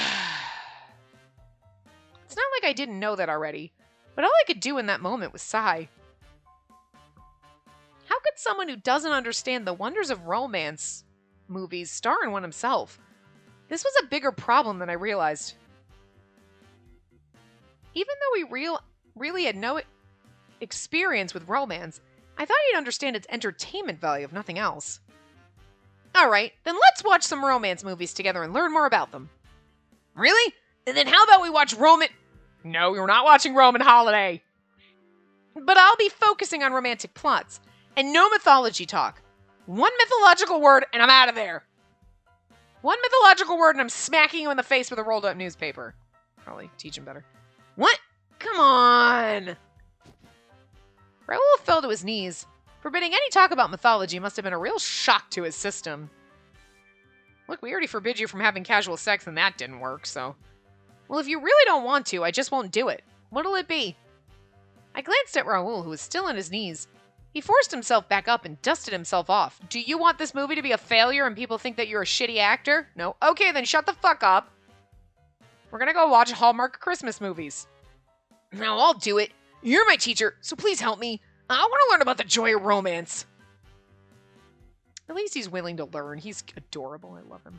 not like I didn't know that already, but all I could do in that moment was sigh. How could someone who doesn't understand the wonders of romance movies star in one himself? This was a bigger problem than I realized. Even though we really had no experience with romance, I thought he'd understand its entertainment value if nothing else. Alright, then let's watch some romance movies together and learn more about them. Really? And then how about we watch No, we're not watching Roman Holiday. But I'll be focusing on romantic plots, and no mythology talk. One mythological word, and I'm out of there. One mythological word, and I'm smacking you in the face with a rolled up newspaper. Probably teach him better. What? Come on! Raoul fell to his knees. Forbidding any talk about mythology must have been a real shock to his system. Look, we already forbid you from having casual sex, and that didn't work, so... Well, if you really don't want to, I just won't do it. What'll it be? I glanced at Raoul, who was still on his knees. He forced himself back up and dusted himself off. Do you want this movie to be a failure and people think that you're a shitty actor? No? Okay, then shut the fuck up. We're gonna go watch Hallmark Christmas movies. No, I'll do it. You're my teacher, so please help me. I want to learn about the joy of romance. At least he's willing to learn. He's adorable. I love him.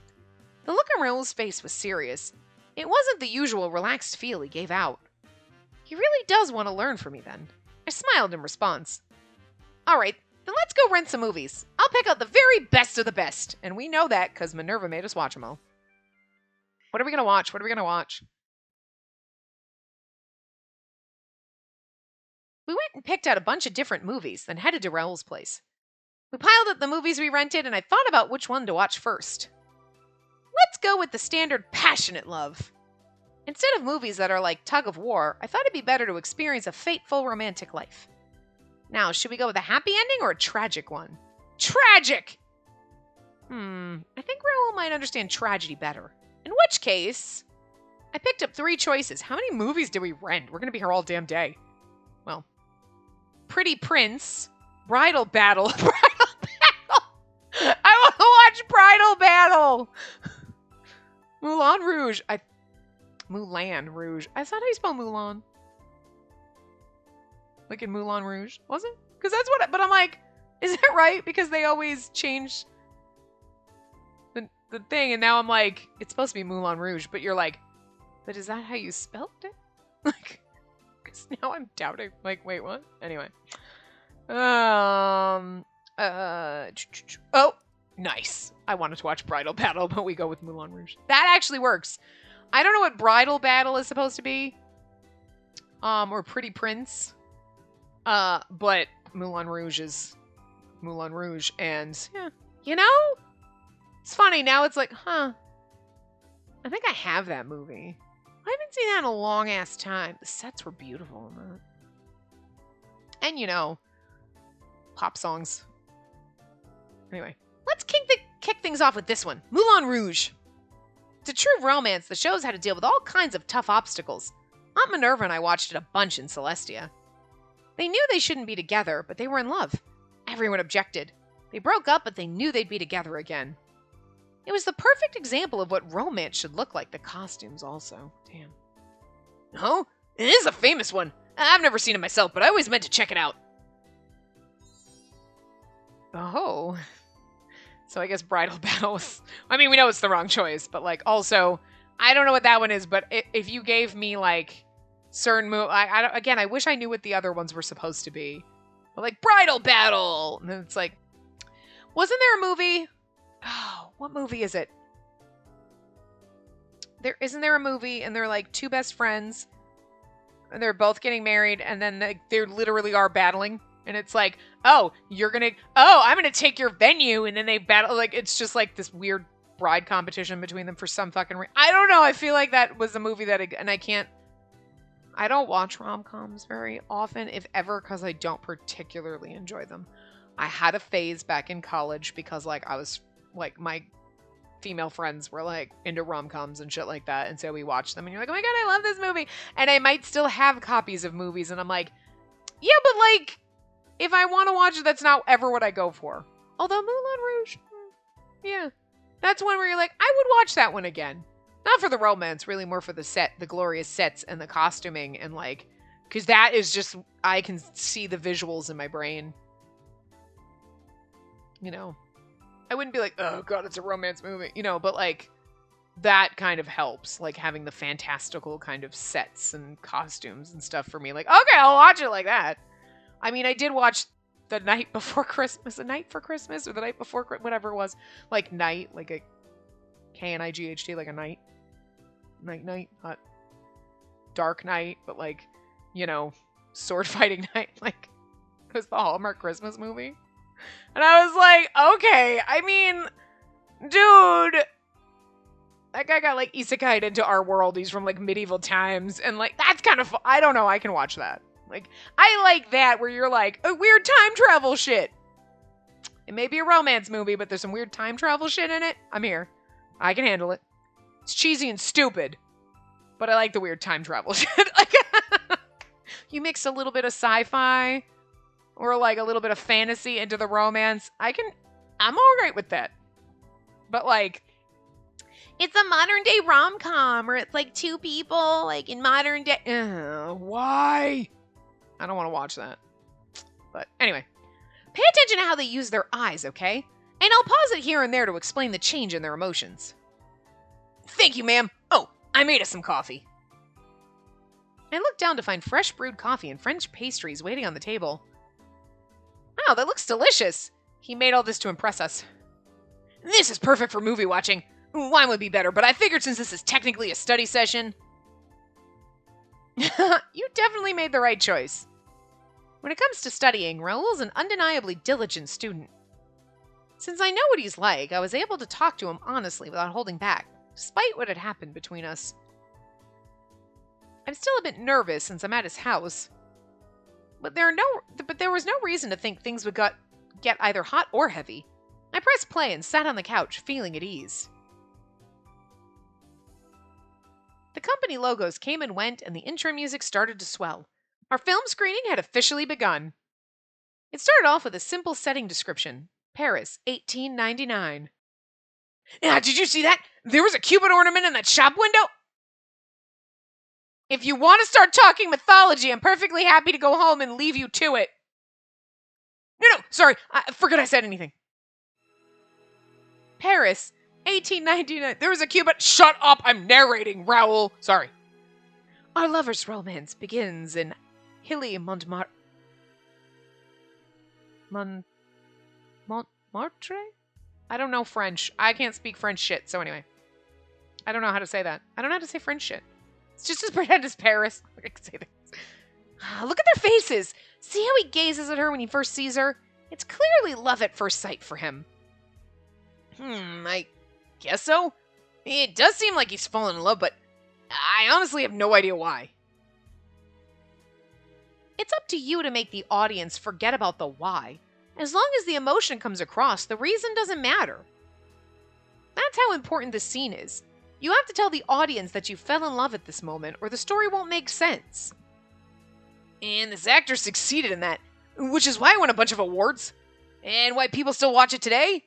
The look on Raoul's face was serious. It wasn't the usual relaxed feel he gave out. He really does want to learn from me then. I smiled in response. Alright, then let's go rent some movies. I'll pick out the very best of the best. And we know that because Minerva made us watch them all. What are we going to watch? What are we going to watch? We went and picked out a bunch of different movies, then headed to Raoul's place. We piled up the movies we rented, and I thought about which one to watch first. Let's go with the standard passionate love. Instead of movies that are like tug of war, I thought it'd be better to experience a fateful romantic life. Now, should we go with a happy ending or a tragic one? Tragic! I think Raoul might understand tragedy better. In which case, I picked up 3 choices. How many movies did we rent? We're gonna be here all damn day. Well, Pretty Prince, Bridal Battle. Bridal Battle! I want to watch Bridal Battle! Moulin Rouge. Moulin Rouge. I thought I spelled Mulan. Like in Moulin Rouge. Was it? Because that's what but I'm like, is that right? Because they always change the thing, and now I'm like, it's supposed to be Moulin Rouge, but you're like, but is that how you spelled it? Like, because now I'm doubting. Like, wait, what? Anyway. Oh, nice. I wanted to watch Bridal Battle, but we go with Moulin Rouge. That actually works. I don't know what Bridal Battle is supposed to be. Or Pretty Prince. But Moulin Rouge is Moulin Rouge, and yeah, you know? It's funny, now it's like, huh. I think I have that movie. I haven't seen that in a long-ass time. The sets were beautiful in that. And, you know, pop songs. Anyway, let's kick things off with this one. Moulin Rouge. It's a true romance that shows how to deal with all kinds of tough obstacles. Aunt Minerva and I watched it a bunch in Celestia. They knew they shouldn't be together, but they were in love. Everyone objected. They broke up, but they knew they'd be together again. It was the perfect example of what romance should look like. The costumes also. Damn. No? It is a famous one. I've never seen it myself, but I always meant to check it out. Oh. So I guess Bridal Battle was... I mean, we know it's the wrong choice, but, like, also, I don't know what that one is, but if you gave me, like, certain again, I wish I knew what the other ones were supposed to be. But, like, Bridal Battle! And then it's like... Wasn't there a movie... Oh, what movie is it? Isn't there a movie and they're like 2 best friends and they're both getting married and then they literally are battling and it's like, I'm gonna take your venue, and then they battle. Like, it's just like this weird bride competition between them for some fucking I don't know. I feel like that was a movie that, and I I don't watch rom-coms very often, if ever, because I don't particularly enjoy them. I had a phase back in college because, like, I was, like, my female friends were, like, into rom-coms and shit like that, and so we watched them, and you're like, oh my god, I love this movie! And I might still have copies of movies, and I'm like, yeah, but, like, if I want to watch it, that's not ever what I go for. Although Moulin Rouge, yeah. That's one where you're like, I would watch that one again. Not for the romance, really more for the set, the glorious sets and the costuming and like, because that is just, I can see the visuals in my brain. You know, I wouldn't be like, oh god, it's a romance movie, you know, but like, that kind of helps, like having the fantastical kind of sets and costumes and stuff for me. Like, okay, I'll watch it like that. I mean, I did watch The Night Before Christmas, The Night for Christmas, or The Night Before, whatever it was. Like, night, like a K-N-I-G-H-T, like a night. Night, not Dark Night, but like, you know, sword fighting night. Like, it was the Hallmark Christmas movie. And I was like, okay, I mean, dude, that guy got like isekai'd into our world. He's from like medieval times. And like, that's kind of, I don't know, I can watch that. Like, I like that where you're like, a weird time travel shit. It may be a romance movie, but there's some weird time travel shit in it. I'm here. I can handle it. It's cheesy and stupid, but I like the weird time travel shit. Like, you mix a little bit of sci-fi or like a little bit of fantasy into the romance. I'm all right with that. But like, it's a modern day rom-com, or it's like two people like in modern day. Why? I don't want to watch that. But anyway, pay attention to how they use their eyes, okay? And I'll pause it here and there to explain the change in their emotions. Thank you, ma'am. Oh, I made us some coffee. I looked down to find fresh brewed coffee and French pastries waiting on the table. Wow, that looks delicious. He made all this to impress us. This is perfect for movie watching. Wine would be better, but I figured since this is technically a study session... You definitely made the right choice. When it comes to studying, Raoul's an undeniably diligent student. Since I know what he's like, I was able to talk to him honestly without holding back, despite what had happened between us. I'm still a bit nervous since I'm at his house, but there was no reason to think things would get either hot or heavy. I pressed play and sat on the couch, feeling at ease. The company logos came and went, and the intro music started to swell. Our film screening had officially begun. It started off with a simple setting description. Paris, 1899. Did you see that? There was a Cupid ornament in that shop window? If you want to start talking mythology, I'm perfectly happy to go home and leave you to it. No, sorry. I forgot I said anything. Paris, 1899. There was a Cupid. Shut up. I'm narrating, Raoul. Sorry. Our lover's romance begins in hilly Montmartre? I don't know French. I can't speak French shit, so anyway. I don't know how to say that. I don't know how to say French shit. It's just as pretend as Paris. I can say this. Look at their faces. See how he gazes at her when he first sees her? It's clearly love at first sight for him. I guess so. It does seem like he's fallen in love, but I honestly have no idea why. It's up to you to make the audience forget about the why. As long as the emotion comes across, the reason doesn't matter. That's how important this scene is. You have to tell the audience that you fell in love at this moment, or the story won't make sense. And this actor succeeded in that, which is why I won a bunch of awards. And why people still watch it today?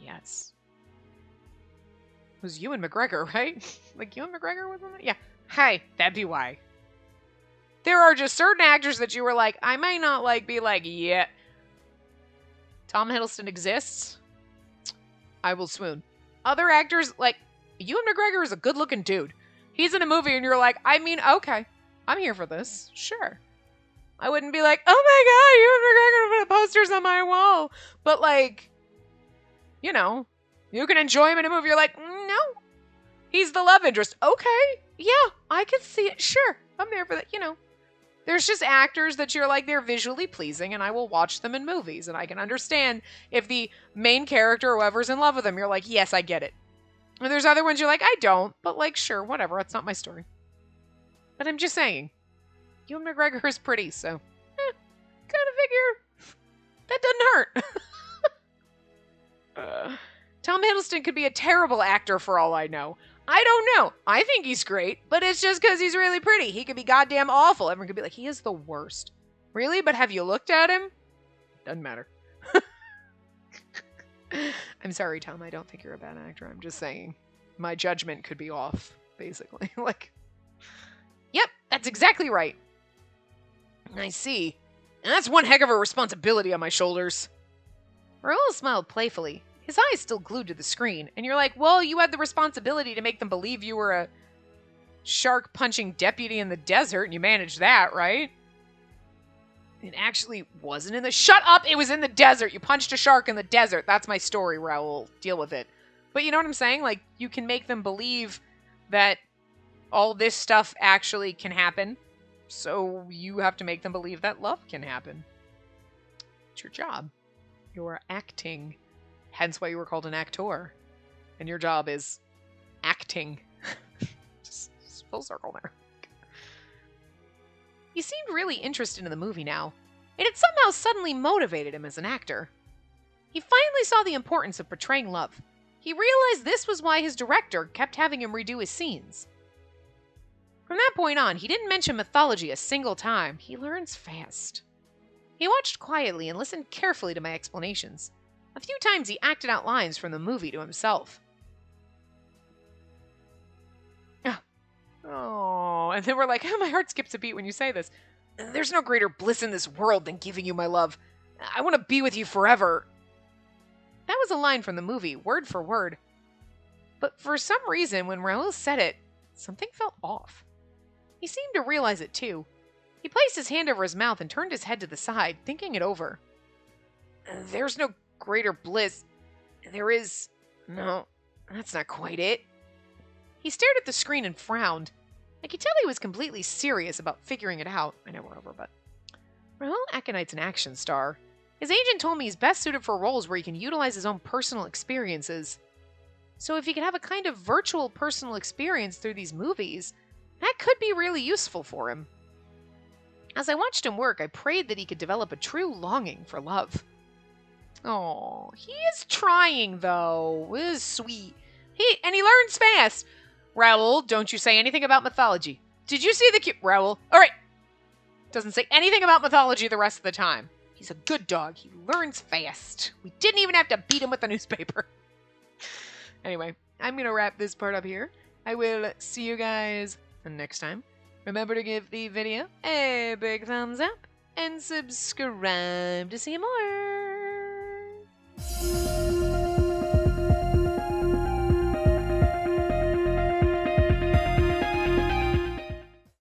Yes. It was Ewan McGregor, right? Like, Ewan McGregor was on it? Yeah. Hey, that'd be why. There are just certain actors that you were like, I might not be like, yeah. Tom Hiddleston exists. I will swoon. Other actors, like, Ewan McGregor is a good-looking dude. He's in a movie and you're like, I mean, okay. I'm here for this. Sure. I wouldn't be like, oh my god, Ewan McGregor put posters on my wall. But like, you know, you can enjoy him in a movie. You're like, no. He's the love interest. Okay. Yeah, I can see it. Sure. I'm there for that, you know. There's just actors that you're like, they're visually pleasing, and I will watch them in movies, and I can understand if the main character or whoever's in love with them, you're like, yes, I get it. And there's other ones you're like, I don't, but like, sure, whatever, that's not my story. But I'm just saying, Ewan McGregor is pretty, so kind of figure that doesn't hurt. Tom Hiddleston could be a terrible actor for all I know. I don't know. I think he's great, but it's just because he's really pretty. He could be goddamn awful. Everyone could be like, he is the worst. Really? But have you looked at him? Doesn't matter. I'm sorry, Tom. I don't think you're a bad actor. I'm just saying my judgment could be off, basically. Like, yep, that's exactly right. I see. And that's one heck of a responsibility on my shoulders. Raoul smiled playfully, his eyes still glued to the screen, and you're like, well, you had the responsibility to make them believe you were a shark-punching deputy in the desert, and you managed that, right? It actually wasn't in the... Shut up! It was in the desert! You punched a shark in the desert! That's my story, Raoul. Deal with it. But you know what I'm saying? Like, you can make them believe that all this stuff actually can happen, so you have to make them believe that love can happen. It's your job. You're acting. Hence why you were called an actor. And your job is acting. just full circle there. He seemed really interested in the movie now. It had somehow suddenly motivated him as an actor. He finally saw the importance of portraying love. He realized this was why his director kept having him redo his scenes. From that point on, he didn't mention mythology a single time. He learns fast. He watched quietly and listened carefully to my explanations. A few times he acted out lines from the movie to himself. Oh, and then we're like, oh, my heart skips a beat when you say this. There's no greater bliss in this world than giving you my love. I want to be with you forever. That was a line from the movie, word for word. But for some reason, when Raoul said it, something felt off. He seemed to realize it too. He placed his hand over his mouth and turned his head to the side, thinking it over. There's no greater bliss. There is... No, that's not quite it. He stared at the screen and frowned. I could tell he was completely serious about figuring it out. I know we're over, but... Raoul Aconite's an action star. His agent told me he's best suited for roles where he can utilize his own personal experiences. So if he could have a kind of virtual personal experience through these movies, that could be really useful for him. As I watched him work, I prayed that he could develop a true longing for love. Oh, he is trying, though. It is sweet. And he learns fast. Raoul, don't you say anything about mythology. Did you see the Raoul? All right. Doesn't say anything about mythology the rest of the time. He's a good dog. He learns fast. We didn't even have to beat him with the newspaper. Anyway, I'm going to wrap this part up here. I will see you guys next time. Remember to give the video a big thumbs up and subscribe to see more.